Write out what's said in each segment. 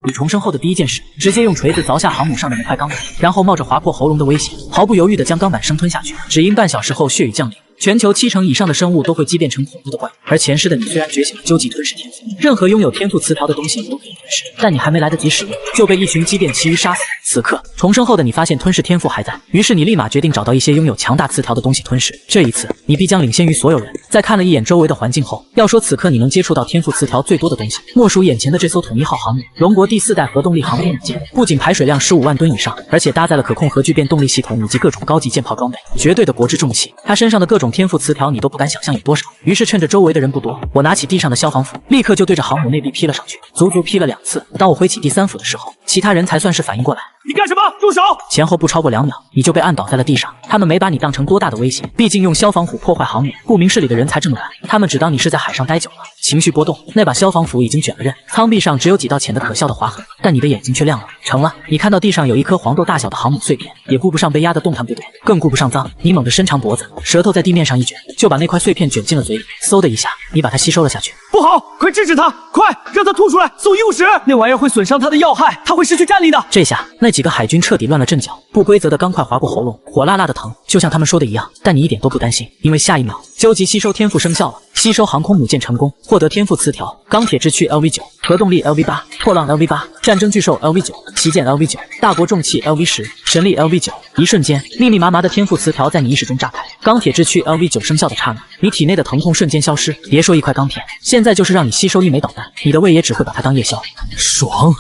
你重生后的第一件事，直接用锤子凿下航母上的那块钢板，然后冒着划破喉咙的危险，毫不犹豫地将钢板生吞下去。只因半小时后血雨降临。 全球70%以上的生物都会畸变成恐怖的怪物，而前世的你虽然觉醒了究极吞噬天赋，任何拥有天赋词条的东西你都可以吞噬，但你还没来得及使用，就被一群畸变奇鱼杀死。此刻，重生后的你发现吞噬天赋还在，于是你立马决定找到一些拥有强大词条的东西吞噬。这一次，你必将领先于所有人。在看了一眼周围的环境后，要说此刻你能接触到天赋词条最多的东西，莫属眼前的这艘统一号航母，龙国第4代核动力航空母舰，不仅排水量15万吨以上，而且搭载了可控核聚变动力系统以及各种高级舰炮装备，绝对的国之重器。它身上的各种天赋词条你都不敢想象有多少。于是趁着周围的人不多，我拿起地上的消防斧，立刻就对着航母内壁劈了上去，足足劈了2次。当我挥起第3斧的时候，其他人才算是反应过来。你干什么？住手！前后不超过2秒，你就被按倒在了地上。他们没把你当成多大的威胁，毕竟用消防斧破坏航母，顾名思义的人才这么干。他们只当你是在海上待久了，情绪波动，那把消防斧已经卷了刃，舱壁上只有几道浅的可笑的划痕，但你的眼睛却亮了。成了，你看到地上有一颗黄豆大小的航母碎片，也顾不上被压得动弹不得，更顾不上脏，你猛地伸长脖子，舌头在地面上一卷，就把那块碎片卷进了嘴里。嗖的一下，你把它吸收了下去。不好，快制止他！快让他吐出来，送医务室！那玩意儿会损伤他的要害，他会失去战力的。这下，那几个海军彻底乱了阵脚，不规则的钢块划过喉咙，火辣辣的疼，就像他们说的一样。但你一点都不担心，因为下一秒，究极吸收天赋生效了。吸收航空母舰成功，获得天赋词条：钢铁之躯 LV9，核动力 LV8，破浪 LV8，战争巨兽 LV9，旗舰 LV9，大国重器 LV10，神力 LV9。一瞬间，密密麻麻的天赋词条在你意识中炸开。钢铁之躯 LV9生效的刹那，你体内的疼痛瞬间消失。别说一块钢片，现在就是让你吸收1枚导弹，你的胃也只会把它当夜宵。爽！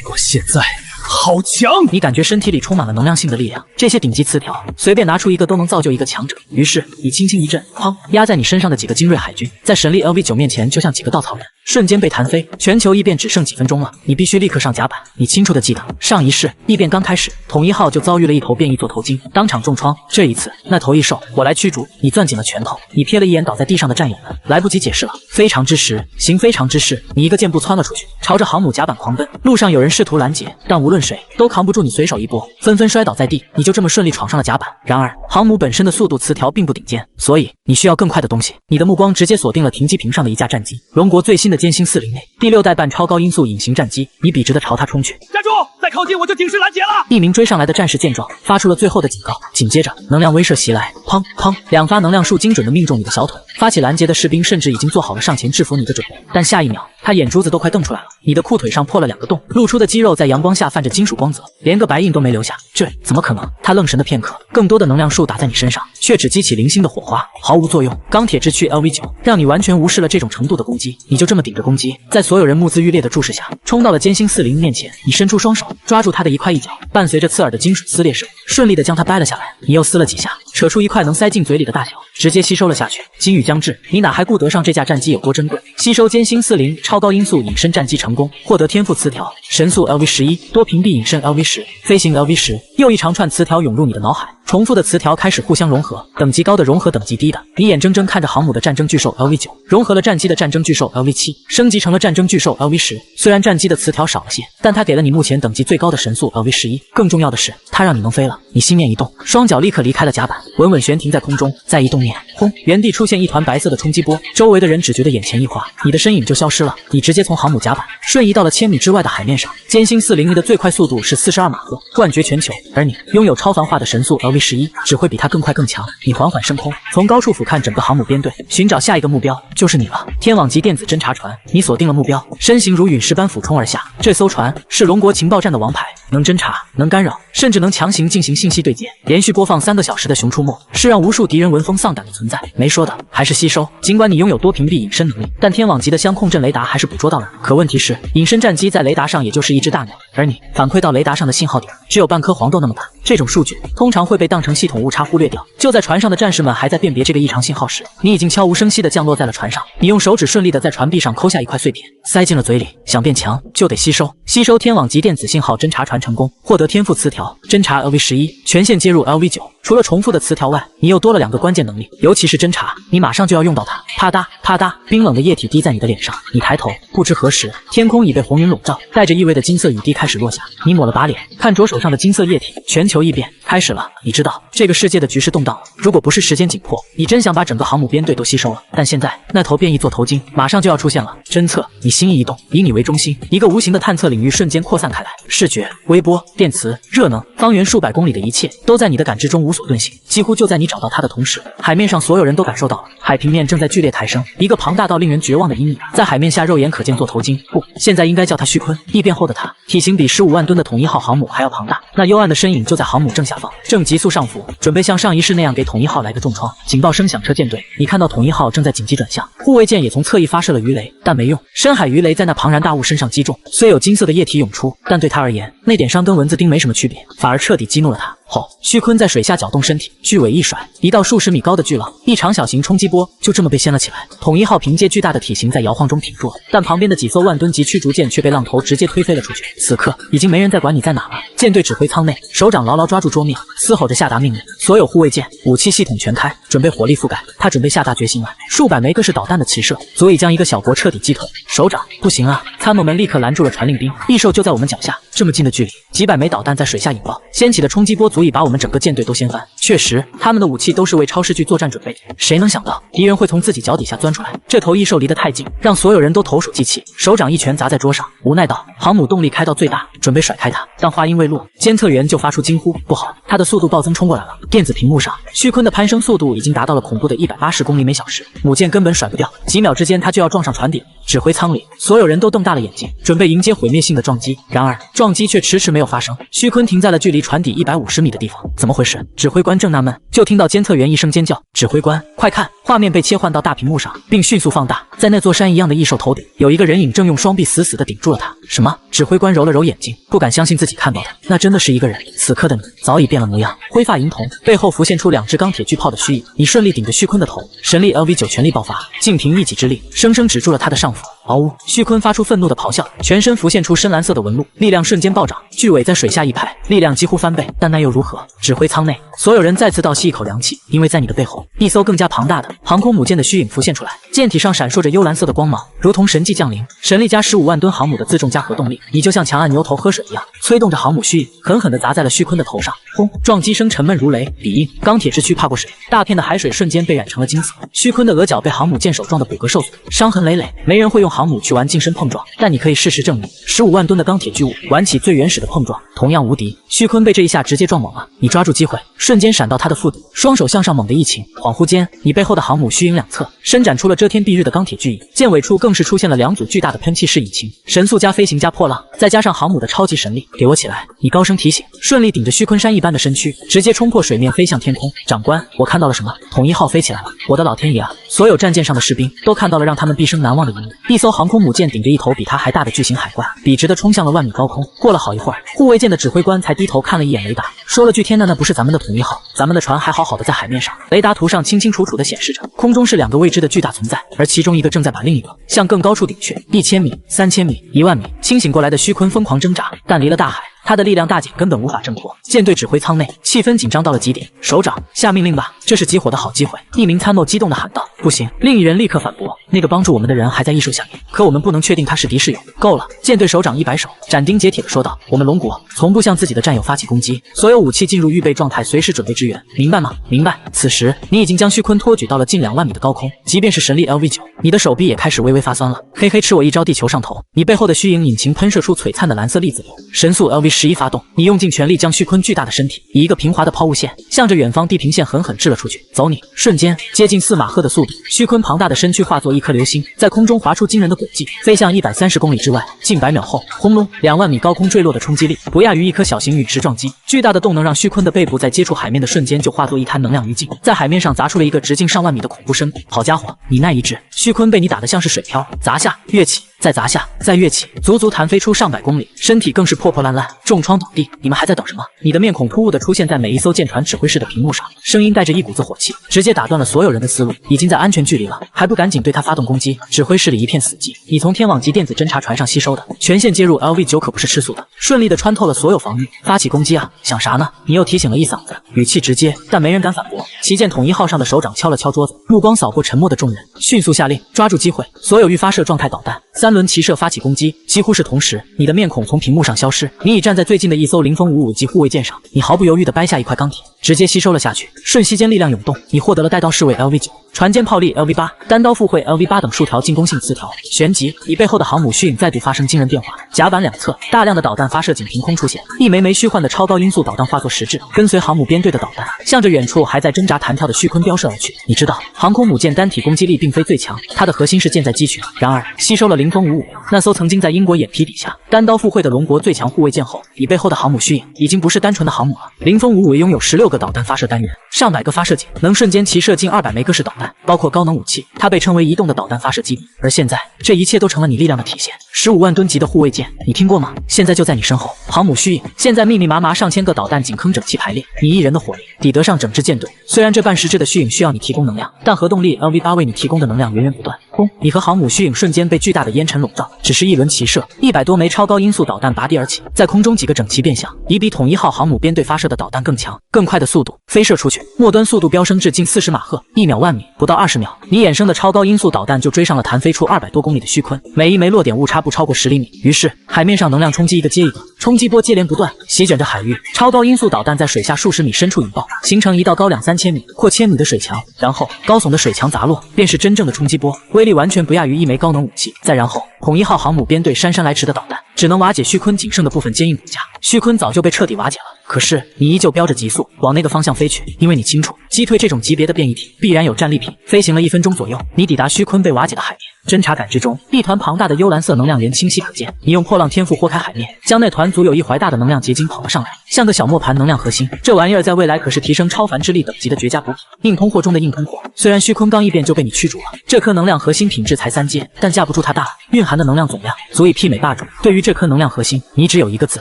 我现在好强！你感觉身体里充满了能量性的力量，这些顶级词条随便拿出一个都能造就一个强者。于是你轻轻一震，哐，压在你身上的几个精锐海军，在神力 LV9面前就像几个稻草人，瞬间被弹飞。全球异变只剩几分钟了，你必须立刻上甲板。你清楚的记得，上一世异变刚开始，统一号就遭遇了一头变异座头鲸，当场重创。这一次，那头异兽我来驱逐。你攥紧了拳头，你瞥了一眼倒在地上的战友们，来不及解释了。非常之时，行非常之事，你一个箭步窜了出去，朝着航母甲板狂奔。路上有人试图拦截，但无论谁都扛不住你随手一拨，纷纷摔倒在地。你就这么顺利闯上了甲板。然而，航母本身的速度词条并不顶尖，所以你需要更快的东西。你的目光直接锁定了停机坪上的一架战机，龙国最新的歼星40内第6代半超高音速隐形战机。你笔直的朝它冲去。站住！再靠近我就警示拦截了！一名追上来的战士见状，发出了最后的警告。紧接着，能量威慑袭来，砰砰，2发能量束精准的命中你的小腿。发起拦截的士兵甚至已经做好了上前制服你的准备，但下一秒，他眼珠子都快瞪出来了。你的裤腿上破了2个洞，露出的肌肉在阳光下泛着金属光泽，连个白印都没留下。这怎么可能？他愣神的片刻，更多的能量束打在你身上，却只激起零星的火花，毫无作用。钢铁之躯 LV9 让你完全无视了这种程度的攻击，你就这么顶着攻击，在所有人目眦欲裂的注视下，冲到了歼星40面前。你伸出双手，抓住他的一块一角，伴随着刺耳的金属撕裂声，顺利的将它掰了下来。你又撕了几下，扯出一块能塞进嘴里的大小，直接吸收了下去。金雨将至，你哪还顾得上这架战机有多珍贵？吸收歼星40超高音速隐身战机成功，获得天赋词条：神速 LV11，多屏蔽隐身 LV10，飞行 LV10。又一长串词条涌入你的脑海，重复的词条开始互相融合，等级高的融合等级低的。你眼睁睁看着航母的战争巨兽 LV9融合了战机的战争巨兽 LV7，升级成了战争巨兽 LV10。虽然战机的词条少了些，但它给了你目前等级最高的神速 LV11。更重要的是，它让你能飞了。你心念一动，双脚立刻离开了甲板，稳稳悬停在空中。再一动念，轰，原地出现一团白色的冲击波，周围的人只觉得眼前一花，你的身影就消失了。你直接从航母甲板瞬移到了1000米之外的海面上。歼星40的最快速度是42马赫，冠绝全球，而你拥有超凡化的神速 LV11，只会比它更快更强。你缓缓升空，从高处俯瞰整个航母编队，寻找下一个目标，就是你了。天网级电子侦察船，你锁定了目标，身形如陨石般俯冲而下。这艘船是龙国情报站的王牌，能侦察，能干扰，甚至能强行进行信息对接。连续播放3个小时的《熊出没》，是让无数敌人闻风丧胆的存在。没说的，还是吸收。尽管你拥有多屏蔽隐身能力，但天网级的相控阵雷达还是捕捉到了你。可问题是，隐身战机在雷达上也就是一只大鸟，而你反馈到雷达上的信号点只有半颗黄豆那么大。这种数据通常会被当成系统误差忽略掉。就在船上的战士们还在辨别这个异常信号时，你已经悄无声息地降落在了船上。你用手指顺利地在船壁上抠下一块碎片，塞进了嘴里。想变强就得吸收。吸收天网级电子信号侦察船成功，获得天赋词条：侦察 LV11，全线接入 LV9，除了重复的词条外，你又多了2个关键能力，尤其是侦查，你马上就要用到它。啪嗒啪嗒，冰冷的液体滴在你的脸上，你抬头，不知何时，天空已被红云笼罩，带着意味的金色雨滴开始落下。你抹了把脸，看着手上的金色液体，全球异变开始了。你知道这个世界的局势动荡了，如果不是时间紧迫，你真想把整个航母编队都吸收了。但现在那头变异座头鲸马上就要出现了。侦测，你心意一动，以你为中心，一个无形的探测领域瞬间扩散开来，视觉、微波、电磁、热能，方圆数百公里的一切都在你的感知中无所遁形。几乎就在你找到它的同时，海面上所有人都感受到了，海平面正在剧烈抬升，一个庞大到令人绝望的阴影在海面下肉眼可见。座头鲸，不，现在应该叫它旭鲲。异变后的它，体型比15万吨的统一号航母还要庞大，那幽暗的身影就在航母正下方，正急速上浮，准备像上一世那样给统一号来个重创。警报声响彻舰队，你看到统一号正在紧急转向，护卫舰也从侧翼发射了鱼雷，但没用，深海鱼雷在那庞然大物身上击中，虽有金色的液体涌出，但对他而言，那点伤跟蚊子叮没什么区别，反而彻底激怒了他。后，旭鲲在水下搅动身体，巨尾一甩，一道数10米高的巨浪，一场小型冲击波就这么被掀了起来。统一号凭借巨大的体型在摇晃中挺住了，但旁边的几艘万吨级驱逐舰却被浪头直接推飞了出去。此刻已经没人再管你在哪了，舰队指挥舱内，首长牢牢抓住桌面，嘶吼着下达命令，所有护卫舰武器系统全开，准备火力覆盖。他准备下大决心了，数百枚各式导弹的齐射，足以将一个小国彻底击退。首长，不行啊！参谋们立刻拦住了传令兵，异兽就在我们脚下，这么近的距离，几百枚导弹在水下引爆，掀起的冲击波足以把我们整个舰队都掀翻。确实，他们的武器都是为超视距作战准备的，谁能想到敌人会从自己脚底下钻出来？这头异兽离得太近，让所有人都投鼠忌器。首长一拳砸在桌上，无奈道：“航母动力开到最大，准备甩开它。”但话音未落，监测员就发出惊呼：“不好！”他的速度暴增冲过来了。电子屏幕上，旭鲲的攀升速度已经达到了恐怖的180公里每小时，母舰根本甩不掉，几秒之间他就要撞上船底。指挥舱里，所有人都瞪大了眼睛，准备迎接毁灭性的撞击。然而，撞击却迟迟没有发生。旭鲲停在了距离船底150米的地方，怎么回事？指挥官正纳闷，就听到监测员一声尖叫：“指挥官，快看！”画面被切换到大屏幕上，并迅速放大。在那座山一样的异兽头顶，有一个人影正用双臂死死地顶住了他。什么？指挥官揉了揉眼睛，不敢相信自己看到的，那真的是一个人。此刻的你早已变了模样，灰发银瞳，背后浮现出2只钢铁巨炮的虚影。你顺利顶着旭鲲的头，神力 LV9全力爆发，尽凭一己之力，生生止住了他的上浮。嗷呜！旭鲲发出愤怒的咆哮，全身浮现出深蓝色的纹路，力量瞬间暴涨，巨尾在水下一拍，力量几乎翻倍。但那又如何？指挥舱内，所有人再次倒吸一口凉气，因为在你的背后，一艘更加庞大的航空母舰的虚影浮现出来，舰体上闪烁着幽蓝色的光芒，如同神迹降临。神力加15万吨航母的自重加核动力，你就像强按牛头喝水一样，催动着航母虚影，狠狠地砸在了旭鲲的头上。轰！撞击声沉闷如雷，笔硬，钢铁之躯踏过水，大片的海水瞬间被染成了金色。旭鲲的额角被航母舰首撞的骨骼受损，伤痕累累。没人会用航母去玩近身碰撞，但你可以事实证明，15万吨的钢铁巨物玩起最原始的碰撞，同样无敌。旭鲲被这一下直接撞懵了，你抓住机会，瞬间闪到他的腹底，双手向上猛地一擎，恍惚间，你背后的航母虚影两侧伸展出了遮天蔽日的钢铁巨翼，舰尾处更是出现了2组巨大的喷气式引擎，神速加飞行加破浪，再加上航母的超级神力，给我起来！你高声提醒，顺利顶着旭鲲山一般的身躯，直接冲破水面飞向天空。长官，我看到了什么？统一号飞起来了！我的老天爷啊！所有战舰上的士兵都看到了让他们毕生难忘的一幕，一艘航空母舰顶着一头比它还大的巨型海怪，笔直地冲向了万米高空。过了好一会儿，护卫舰的指挥官才低头看了一眼雷达，说了句：“天哪，那不是咱们的统一号，咱们的船还好好的在海面上。”雷达图上清清楚楚地显示着，空中是2个未知的巨大存在，而其中一个正在把另一个向更高处顶去。1000米、3000米、1万米，清醒过来的旭鲲疯狂挣扎，但离了大海，他的力量大减，根本无法挣脱。舰队指挥舱内气氛紧张到了极点。首长，下命令吧，这是集火的好机会。一名参谋激动地喊道。不行，另一人立刻反驳，那个帮助我们的人还在异兽下面，可我们不能确定他是敌是友。够了！舰队首长一摆手，斩钉截铁地说道，我们龙国从不向自己的战友发起攻击，所有武器进入预备状态，随时准备支援，明白吗？明白。此时你已经将旭鲲托举到了近2万米的高空，即便是神力 LV9，你的手臂也开始微微发酸了。嘿嘿，吃我一招，地球上头！你背后的虚影引擎喷射出璀璨的蓝色粒子流，神速 LV11发动，你用尽全力将旭鲲巨大的身体以一个平滑的抛物线，向着远方地平线狠狠掷了出去。走你！瞬间，接近4马赫的速度，旭鲲庞大的身躯化作一颗流星，在空中划出惊人的轨迹，飞向130公里之外。近100秒后，轰隆，2万米高空坠落的冲击力不亚于一颗小型陨石撞击。巨大的动能让旭鲲的背部在接触海面的瞬间就化作一滩能量余烬，在海面上砸出了一个直径上万米的恐怖深谷。好家伙，你那一掷，旭鲲被你打得像是水漂，砸下跃起，再砸下，再跃起，足足弹飞出上百公里，身体更是破破烂烂。重创倒地，你们还在等什么？你的面孔突兀地出现在每一艘舰船指挥室的屏幕上，声音带着一股子火气，直接打断了所有人的思路。已经在安全距离了，还不赶紧对他发动攻击？指挥室里一片死寂。你从天网级电子侦察船上吸收的全线接入 LV9可不是吃素的，顺利地穿透了所有防御，发起攻击啊！想啥呢？你又提醒了一嗓子，语气直接，但没人敢反驳。旗舰统一号上的首长敲了敲桌子，目光扫过沉默的众人，迅速下令抓住机会，所有预发射状态导弹3轮齐射发起攻击。几乎是同时，你的面孔从屏幕上消失，你已站在最近的一艘零风55级护卫舰上，你毫不犹豫地掰下一块钢铁，直接吸收了下去。瞬息间力量涌动，你获得了带刀侍卫 LV9、船坚炮利 LV8、单刀赴会 LV8等数条进攻性词条。旋即，你背后的航母虚影再度发生惊人变化，甲板两侧大量的导弹发射井凭空出现，一枚枚虚幻的超高音速导弹化作实质，跟随航母编队的导弹，向着远处还在挣扎弹跳的旭鲲飙射而去。你知道，航空母舰单体攻击力并非最强，它的核心是舰载机群。然而，吸收了零风55那艘曾经在英国眼皮底下单刀赴会的龙国最强护卫舰后，你背后的航母虚影已经不是单纯的航母了。零风55拥有16个导弹发射单元，上百个发射井，能瞬间齐射近200枚各式导弹，包括高能武器。它被称为移动的导弹发射基地。而现在，这一切都成了你力量的体现。15万吨级的护卫舰，你听过吗？现在就在你身后，航母虚影。现在密密麻麻上千个导弹井坑整齐排列，你一人的火力抵得上整支舰队。虽然这半实质的虚影需要你提供能量，但核动力 LV8为你提供的能量源源不断。轰！你和航母虚影瞬间被巨大的烟尘笼罩，只是一轮齐射，100多枚超高音速导弹拔地而起，在空中几个整齐变向，以比统一号航母编队发射的导弹更强、更快的速度飞射出去，末端速度飙升至近40马赫，1秒万米，不到20秒，你衍生的超高音速导弹就追上了弹飞出200多公里的旭鲲，每一枚落点误差不超过10厘米。于是，海面上能量冲击一个接一个，冲击波接连不断，席卷着海域。超高音速导弹在水下数十米深处引爆，形成一道高2、3千米、阔1000米的水墙，然后高耸的水墙砸落，便是真正的冲击波，威力完全不亚于一枚高能武器。再然后，统一号航母编队姗姗来迟的导弹，只能瓦解旭鲲仅剩的部分坚硬骨架，旭鲲早就被彻底瓦解了。可是你依旧飙着急速往那个方向飞去，因为你清楚，击退这种级别的变异体必然有战利品。飞行了1分钟左右，你抵达旭鲲被瓦解的海面。侦察感知中，一团庞大的幽蓝色能量源清晰可见。你用破浪天赋豁开海面，将那团足有1怀大的能量结晶跑了上来，像个小磨盘能量核心。这玩意儿在未来可是提升超凡之力等级的绝佳补品，硬通货中的硬通货。虽然旭鲲刚一变就被你驱逐了，这颗能量核心品质才3阶，但架不住它大，蕴含的能量总量足以媲美霸主。对于这颗能量核心，你只有一个字：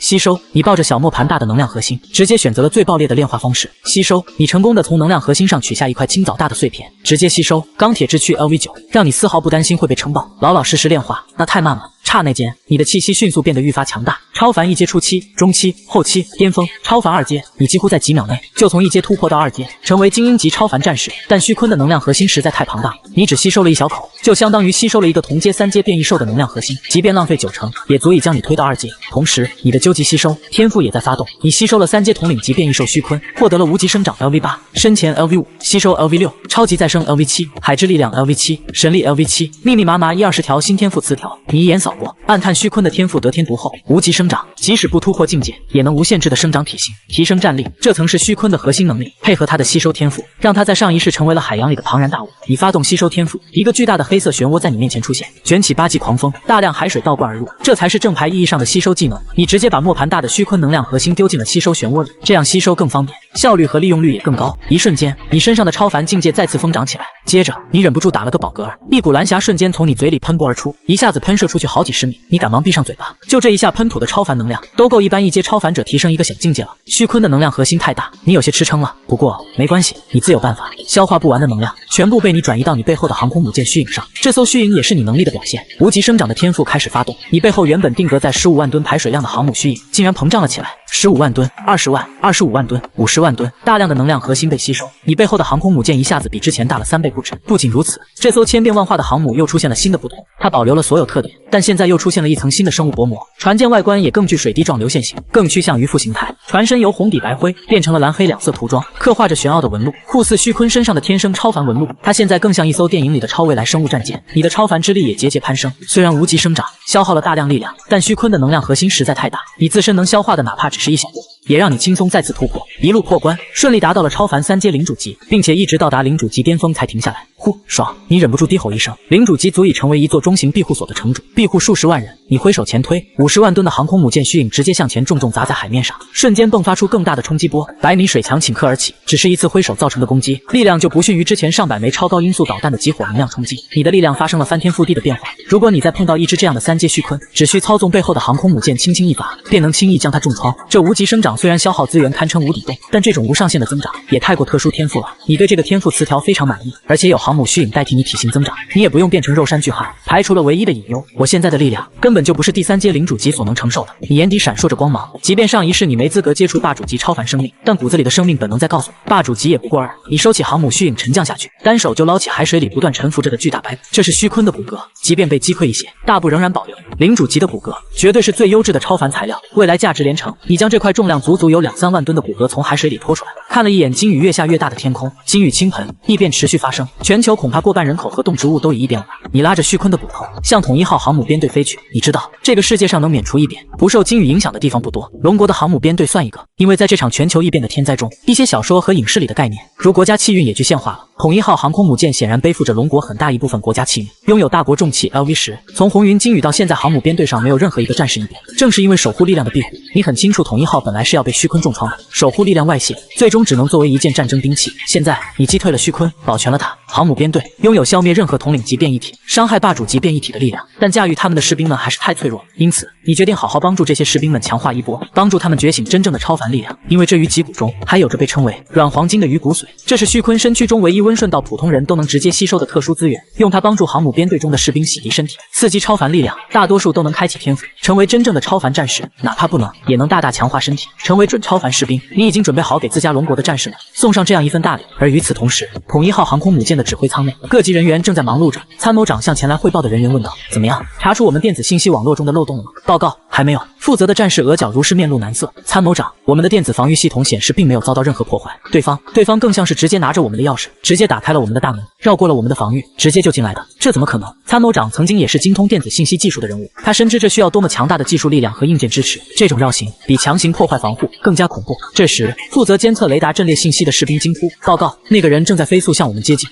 吸收。你抱着小磨盘大的能量核心，直接选择了最爆裂的炼化方式——吸收。你成功的从能量核心上取下一块青枣大的碎片，直接吸收。钢铁之躯 LV9，让你丝毫不担心会被撑爆。老实实炼化，那太慢了。刹那间，你的气息迅速变得愈发强大，超凡1阶初期、中期、后期、巅峰，超凡2阶，你几乎在几秒内就从1阶突破到2阶，成为精英级超凡战士。但旭鲲的能量核心实在太庞大，你只吸收了1小口，就相当于吸收了一个同阶3阶变异兽的能量核心，即便浪费90%，也足以将你推到2阶。同时，你的究极吸收天赋也在发动，你吸收了3阶统领级变异兽旭鲲，获得了无极生长 LV8、深潜 LV5、吸收 LV6、超级再生 LV7、海之力量 LV7、神力 LV7，密密麻麻1-20条新天赋词条，你一眼扫过，暗叹旭鲲的天赋得天独厚，无极生长，即使不突破境界，也能无限制的生长体型，提升战力。这曾是旭鲲的核心能力，配合他的吸收天赋，让他在上一世成为了海洋里的庞然大物。你发动吸收天赋，一个巨大的黑色漩涡在你面前出现，卷起8级狂风，大量海水倒灌而入，这才是正牌意义上的吸收技能。你直接把磨盘大的旭鲲能量核心丢进了吸收漩涡里，这样吸收更方便，效率和利用率也更高。一瞬间，你身上的超凡境界再次疯长起来。接着，你忍不住打了个饱嗝，一股蓝霞瞬间从你嘴里喷薄而出，一下子喷射出去好几十米。你赶忙闭上嘴巴，就这一下喷吐的超凡能量，都够一般1阶超凡者提升一个小境界了。旭鲲的能量核心太大，你有些吃撑了。不过没关系，你自有办法。消化不完的能量，全部被你转移到你背后的航空母舰虚影上。这艘虚影也是你能力的表现。无极生长的天赋开始发动，你背后原本定格在15万吨排水量的航母虚影，竟然膨胀了起来。15万吨、20万、25万吨、50万吨，大量的能量核心被吸收，你背后的航空母舰一下子比之前大了3倍不止。不仅如此，这艘千变万化的航母又出现了新的不同，它保留了所有特点，但现在又出现了一层新的生物薄膜。船舰外观也更具水滴状流线型，更趋向于复形态。船身由红底白灰变成了蓝黑2色涂装，刻画着玄奥的纹路，酷似旭鲲身上的天生超凡纹路。它现在更像一艘电影里的超未来生物战舰。你的超凡之力也节节攀升，虽然无极生长消耗了大量力量，但旭鲲的能量核心实在太大，你自身能消化的哪怕只是一小部分，也让你轻松再次突破，一路破关，顺利达到了超凡3阶领主级，并且一直到达领主级巅峰才停下来。呼，爽！你忍不住低吼一声。领主级足以成为一座中型庇护所的城主，庇护数十万人。你挥手前推，50万吨的航空母舰虚影直接向前重重砸在海面上，瞬间迸发出更大的冲击波，100米水墙顷刻而起。只是一次挥手造成的攻击，力量就不逊于之前上百枚超高音速导弹的集火能量冲击。你的力量发生了翻天覆地的变化。如果你再碰到一只这样的3阶虚鲲，只需操纵背后的航空母舰轻轻一发，便能轻易将它重创。这无极生长虽然消耗资源堪称无底洞，但这种无上限的增长也太过特殊天赋了。你对这个天赋词条非常满意，而且有航母虚影代替你体型增长，你也不用变成肉山巨汉。排除了唯一的隐忧，我现在的力量根本就不是第3阶领主级所能承受的。你眼底闪烁着光芒，即便上一世你没资格接触霸主级超凡生命，但骨子里的生命本能在告诉你，霸主级也不过尔。你收起航母虚影沉降下去，单手就捞起海水里不断沉浮着的巨大白骨，这是虚鲲的骨骼，即便被击溃一些，大部仍然保留。领主级的骨骼绝对是最优质的超凡材料，未来价值连城。你将这块重量足足有2-3万吨的骨骼从海水里拖出来，看了一眼鲸鱼越下越大的天空，鲸鱼倾盆，异变持续发生，全球恐怕过半人口和动植物都已异变了吧。你拉着虚鲲的骨头向统一号航母编队飞去，你知道这个世界上能免除异变不受鲸鱼影响的地方不多，龙国的航母编队算一个。因为在这场全球异变的天灾中，一些小说和影视里的概念如国家气运也具现化了。统一号航空母舰显然背负着龙国很大一部分国家气运，拥有大国重器 LV10。从红云鲸鱼到现在航母编队上没有任何一个战士异变，正是因为守护力量的庇护。你很清楚统一号本来是要被虚鲲重创的，守护力量外泄，最终只能作为一件战争兵器。现在你击退了虚鲲，保全了它。航母编队拥有消灭任何统领级变异体、伤害霸主级变异体的力量，但驾驭他们的士兵们还是太脆弱了。因此你决定好好帮助这些士兵们强化一波，帮助他们觉醒真正的超凡力量。因为这鱼脊骨中还有着被称为软黄金的鱼骨髓，这是虚鲲身躯中唯一温顺到普通人都能直接吸收的特殊资源，用它帮助航母编队中的士兵洗涤身体，刺激超凡力量。大多数都能开启天赋，成为真正的超凡战士，哪怕不能也能大大强化身体，成为准超凡士兵。你已经准备好给自家龙国的战士们送上这样一份大礼。而与此同时，统一号航空母舰的指挥舱内，各级人员正在忙碌着。参谋长向前来汇报的人员问道：怎么样，查出我们电子信息网络中的漏洞了吗？报告，还没有。负责的战士额角如是面露难色。参谋长，我们的电子防御系统显示并没有遭到任何破坏。对方更像是直接拿着我们的钥匙，直接打开了我们的大门，绕过了我们的防御，直接就进来的。这怎么可能？参谋长曾经也是精通电子信息技术的人物，他深知这需要多么强大的技术力量和硬件支持。这种绕行比强行破坏防护更加恐怖。这时，负责监测雷达阵列信息的士兵惊呼：报告，那个人正在飞速向我们接近，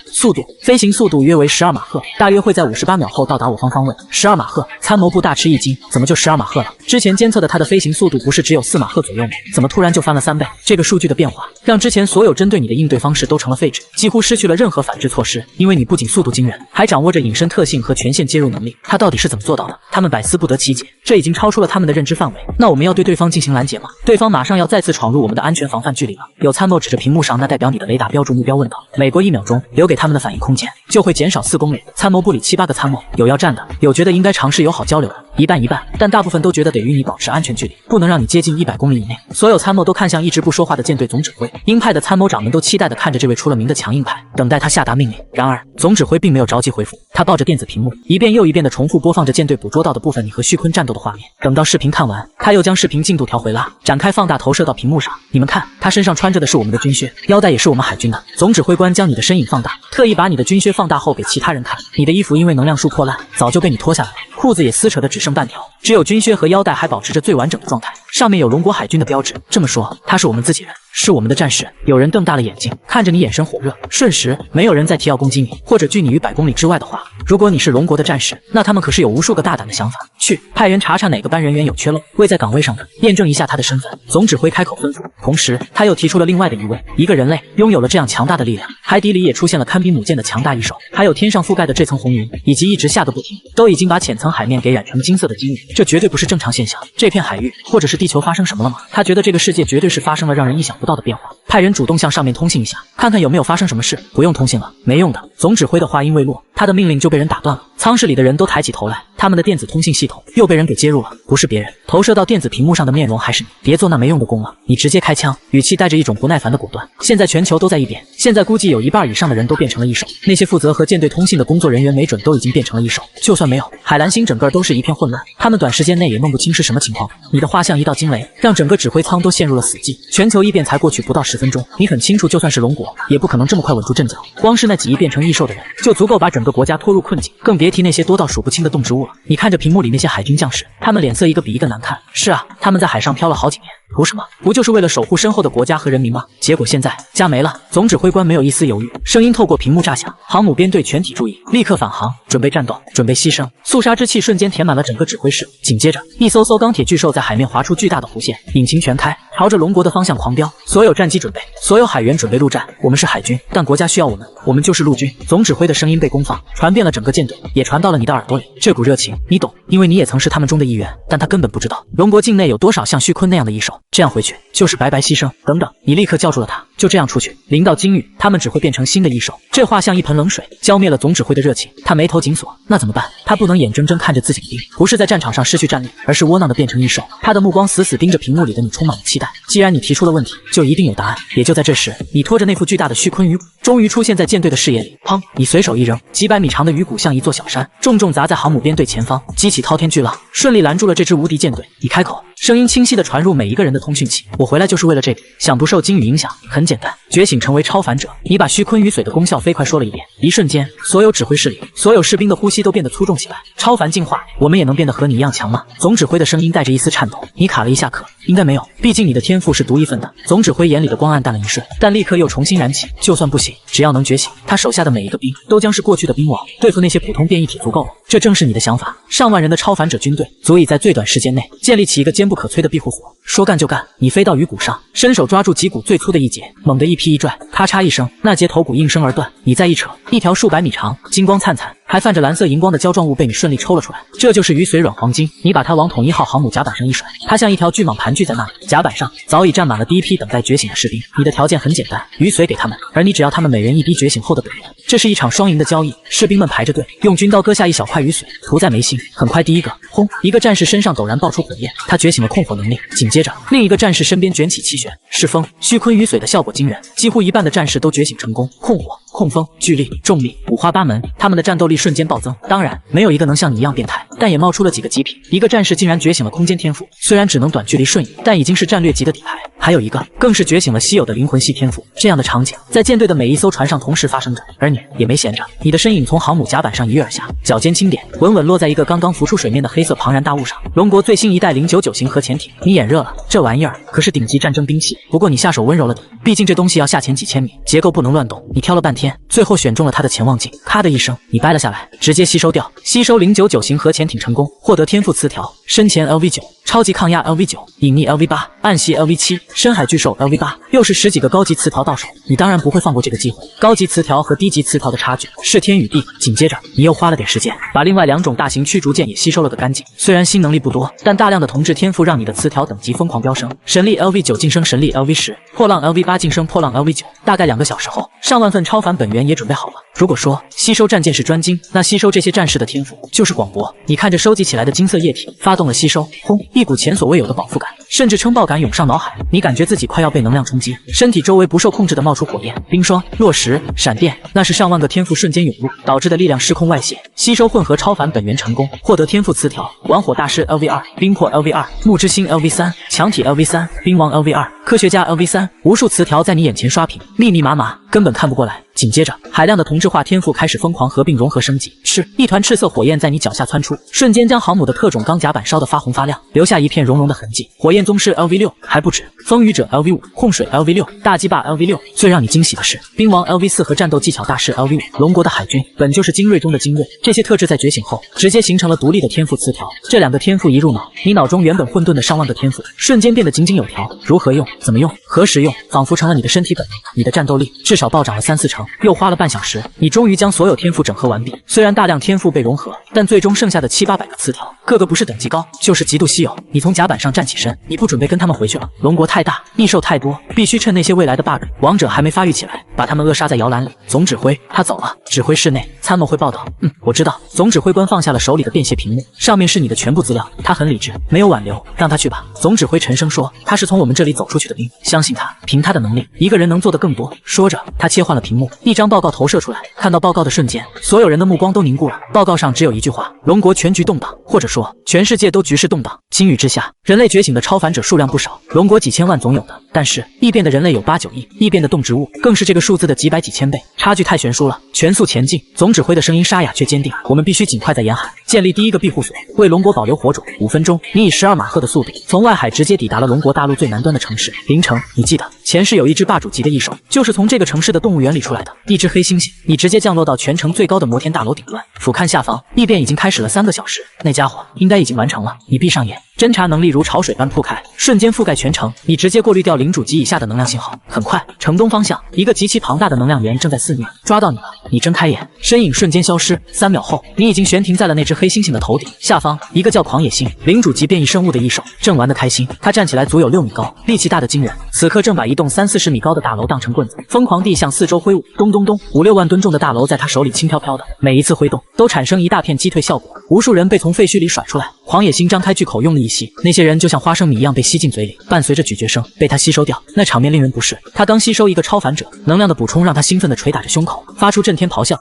飞行速度约为12马赫，大约会在58秒后到达我方方位。12马赫，参谋部大吃一惊，怎么就12马赫了？之前监测的他的飞行速度不是只有4马赫左右吗？怎么突然就翻了3倍？这个数据的变化，让之前所有针对你的应对方式都成了废纸，几乎失去了任何反制措施。因为你不仅速度惊人，还掌握着隐身特性和权限接入能力。他到底是怎么做到的？他们百思不得其解，这已经超出了他们的认知范围。那我们要对对方进行拦截吗？对方马上要再次闯入我们的安全防范距离了。有参谋指着屏幕上那代表你的雷达标注目标问道：每过1秒钟，留给他们的反应空间就会减少4公里。参谋部里7、8个参谋，有要战的，有觉得应该尝试友好交流的，一半一半，但大部分都觉得得与你保持安全距离，不能让你接近100公里以内。所有参谋都看向一直不说话的舰队总指挥，鹰派的参谋长们都期待地看着这位出了名的强硬派，等待他下达命令。然而总指挥并没有着急回复，他抱着电子屏幕一遍又一遍地重复播放着舰队捕捉到的部分你和虚鲲战斗的画面。等到视频看完，他又将视频进度调回拉，展开放大投射到屏幕上。你们看，他身上穿着的是我们的军靴，腰带也是我们海军的。总指挥官将你的身影放大，特意把你的军靴放大后给其他人看。你的衣服因为能量束破烂，早就被你脱下来了，裤子也撕扯得只剩半条，只有军靴和腰带还保持着最完整的状态，上面有龙国海军的标志。这么说，他是我们自己人，是我们的战士。有人瞪大了眼睛，看着你眼神火热。瞬时，没有人再提要攻击你，或者拒你于100公里之外的话。如果你是龙国的战士，那他们可是有无数个大胆的想法。去派员查查哪个班人员有缺漏，未在岗位上的，验证一下他的身份。总指挥开口吩咐，同时他又提出了另外的疑问：一个人类拥有了这样强大的力量，海底里也出现了堪比母舰的强大一手，还有天上覆盖的这层红云，以及一直下个不停，都已经把浅层海面给染成金色的金鱼，这绝对不是正常现象。这片海域或者是地球发生什么了吗？他觉得这个世界绝对是发生了让人意想不到的变化。派人主动向上面通信一下，看看有没有发生什么事。不用通信了，没用的。总指挥的话音未落，他的命令就被人打断了。舱室里的人都抬起头来，他们的电子通信系统又被人给接入了。不是别人，投射到电子屏幕上的面容还是你。别做那没用的工了，你直接开枪，语气带着一种不耐烦的果断。现在全球都在异变，现在估计有1半以上的人都变成了异手，那些负责和舰队通信的工作人员没准都已经变成了异手。就算没有，海蓝星整个都是一片混乱，他们短时间内也弄不清是什么情况。你的画像一道惊雷，让整个指挥舱都陷入了死寂。全球异变才过去不到10分钟，你很清楚，就算是龙国，也不可能这么快稳住阵脚。光是那几亿变成异兽的人，就足够把整个国家拖入困境，更别提那些多到数不清的动植物了。你看着屏幕里那些海军将士，他们脸色一个比一个难看。是啊，他们在海上漂了好几年，图什么？不就是为了守护身后的国家和人民吗？结果现在家没了。总指挥官没有一丝犹豫，声音透过屏幕炸响：航母编队全体注意，立刻返航，准备战斗，准备牺牲。肃杀之气瞬间填满了整个指挥室。紧接着，一艘艘钢铁巨兽在海面划出巨大的弧线，引擎全开，朝着龙国的方向狂飙。所有战机准备，所有海员准备陆战。我们是海军，但国家需要我们，我们就是陆军。总指挥的声音被公放，传遍了整个舰队，也传到了你的耳朵里。这股热情，你懂，因为你也曾是他们中的一员。但他根本不知道，龙国境内有多少像旭坤那样的异兽，这样回去就是白白牺牲。等等，你立刻叫住了他，就这样出去，临到鲸鱼，他们只会变成新的异兽。这话像一盆冷水，浇灭了总指挥的热情。他眉头紧锁，那怎么办？他不能眼睁睁看着自己的兵，不是在战场上失去战力，而是窝囊的变成异兽。他的目光死死盯着屏幕里的你，充满了期待。既然你提出了问题，就一定有答案。也就在这时，你拖着那副巨大的旭坤鱼骨，终于出现在舰队的视野里。砰！你随手一扔，几百米长的鱼骨像一座小山，重重砸在航母编队前方，激起滔天巨浪，顺利拦住了这支无敌舰队。你开口，声音清晰地传入每一个人的通讯器。我回来就是为了这个，想不受鲸鱼影响，很简单，觉醒成为超凡者。你把虚坤鱼髓的功效飞快说了一遍，一瞬间，所有指挥室里，所有士兵的呼吸都变得粗重起来。超凡进化，我们也能变得和你一样强吗？总指挥的声音带着一丝颤抖。你卡了一下壳，应该没有，毕竟你的天赋是独一份的。总指挥眼里的光暗淡了一瞬，但立刻又重新燃起。就算不行，只要能觉醒，他手下的每一个兵都将是过去的兵王，对付那些普通变异体足够了。这正是你的想法。上万人的超凡者军队，足以在最短时间内建立起一个坚不可摧的庇护所。说干就干，你飞到鱼骨上，伸手抓住脊骨最粗的一节，猛地一劈一拽，咔嚓一声，那节头骨应声而断。你再一扯，一条数百米长、金光灿灿，还泛着蓝色荧光的胶状物被你顺利抽了出来。这就是鱼髓软黄金。你把它往统一号航母甲板上一甩，它像一条巨蟒盘踞在那里。甲板上早已站满了第一批等待觉醒的士兵。你的条件很简单，鱼髓给他们，而你只要他们每人一滴觉醒后的本源。这是一场双赢的交易。士兵们排着队，用军刀割下一小块鱼髓，涂在眉心。很快，第一个，轰！一个战士身上陡然爆出火焰，他觉醒了控火能力。紧接着，另一个战士身边卷起气旋，是风。虚坤鱼髓的效果惊人，几乎一半的战士都觉醒成功。控火、控风、巨力、重力，五花八门，他们的战斗力瞬间暴增。当然，没有一个能像你一样变态，但也冒出了几个极品。一个战士竟然觉醒了空间天赋，虽然只能短距离瞬移，但已经是战略级的底牌。还有一个更是觉醒了稀有的灵魂系天赋。这样的场景在舰队的每一艘船上同时发生着，而你也没闲着。你的身影从航母甲板上一跃而下，脚尖轻点，稳稳落在一个刚刚浮出水面的黑色庞然大物上。龙国最新一代099型核潜艇，你眼热了，这玩意儿可是顶级战争兵器。不过你下手温柔了点，毕竟这东西要下潜几千米，结构不能乱动。你挑了半天，最后选中了它的潜望镜，咔的一声，你掰了下来，直接吸收掉。吸收099型核潜艇成功，获得天赋词条：深潜 LV9，超级抗压 LV9，隐匿 LV8，暗袭 LV7，深海巨兽 LV8，又是10几个高级词条到手。你当然不会放过这个机会。高级词条和低级词条的差距是天与地。紧接着，你又花了点时间，把另外2种大型驱逐舰也吸收了个干净。虽然新能力不多，但大量的同质天赋让你的词条等级疯狂飙升。神力 LV9晋升神力 LV10，破浪 LV8晋升破浪 LV9。大概2个小时后，上万份超凡本源也准备好了。如果说吸收战舰是专精，那吸收这些战士的天赋就是广博。你看着收集起来的金色液体，发动了吸收，轰！一股前所未有的饱腹感，甚至撑爆感涌上脑海。你感觉自己快要被能量冲击，身体周围不受控制的冒出火焰、冰霜、落石、闪电，那是上万个天赋瞬间涌入导致的力量失控外泄。吸收混合超凡本源成功，获得天赋词条：玩火大师 LV2，冰魄 LV2，木之星 LV3，强体 LV3，冰王 LV2，科学家 LV3。无数词条在你眼前刷屏，密密麻麻，根本看不过来。紧接着，海量的同质化天赋开始疯狂合并融合升级，是一团赤色火焰在你脚下窜出，瞬间将航母的特种钢甲板烧得发红发亮，留下一片熔融的痕迹。火焰宗师 LV6 还不止，风雨者 LV5，控水 LV6，大鸡巴 LV6。最让你惊喜的是，冰王 LV4和战斗技巧大师 LV5。龙国的海军本就是精锐中的精锐，这些特质在觉醒后直接形成了独立的天赋词条。这2个天赋一入脑，你脑中原本混沌的上万个天赋瞬间变得井井有条。如何用、怎么用、何时用，仿佛成了你的身体本能。你的战斗力至少暴涨了3-4成。又花了半小时，你终于将所有天赋整合完毕。虽然大量天赋被融合，但最终剩下的700-800个词条，个个不是等级高，就是极度稀有。你从甲板上站起身，你不准备跟他们回去了？龙国太大，异兽太多，必须趁那些未来的霸主、王者还没发育起来，把他们扼杀在摇篮里。总指挥，他走了。指挥室内，参谋会报道。我知道。总指挥官放下了手里的便携屏幕，上面是你的全部资料。他很理智，没有挽留，让他去吧。总指挥沉声说，他是从我们这里走出去的兵，相信他，凭他的能力，一个人能做得更多。说着，他切换了屏幕，一张报告投射出来。看到报告的瞬间，所有人的目光都凝固了。报告上只有一句话：龙国全局动荡，或者说全世界都局势动荡。鲸鱼之下，人类觉醒的超凡者数量不少，龙国几千万总有的，但是异变的人类有8、9亿，异变的动植物更是这个数字的几百几千倍，差距太悬殊了。全速前进！总指挥的声音沙哑却坚定。我们必须尽快在沿海建立第一个庇护所，为龙国保留火种。5分钟，你以12马赫的速度从外海直接抵达了龙国大陆最南端的城市灵城。你记得前世有一只霸主级的异兽，就是从这个城市的动物园里出来的，一只黑猩猩。你直接降落到全城最高的摩天大楼顶端，俯瞰下方，异变已经开始了3个小时，那家伙应该已经完成了。你闭上眼，侦查能力如潮水般铺开，瞬间覆盖全城。你直接过滤掉领主级以下的能量信号。很快，城东方向一个极其庞大的能量源正在肆虐，抓到你了。你睁开眼，身影瞬间消失。3秒后，你已经悬停在了那只黑猩猩的头顶。下方，一个叫狂野星领主级变异生物的异兽正玩得开心。他站起来足有6米高，力气大得惊人。此刻正把一栋30、40米高的大楼当成棍子，疯狂地向四周挥舞。咚咚咚，5、6万吨重的大楼在他手里轻飘飘的，每一次挥动都产生一大片击退效果。无数人被从废墟里甩出来。狂野星张开巨口用力一吸，那些人就像花生米一样被吸进嘴里，伴随着咀嚼声被他吸收掉。那场面令人不适。他刚吸收一个超凡者能量的补充，让他兴奋地捶打着胸口，发出震天咆哮。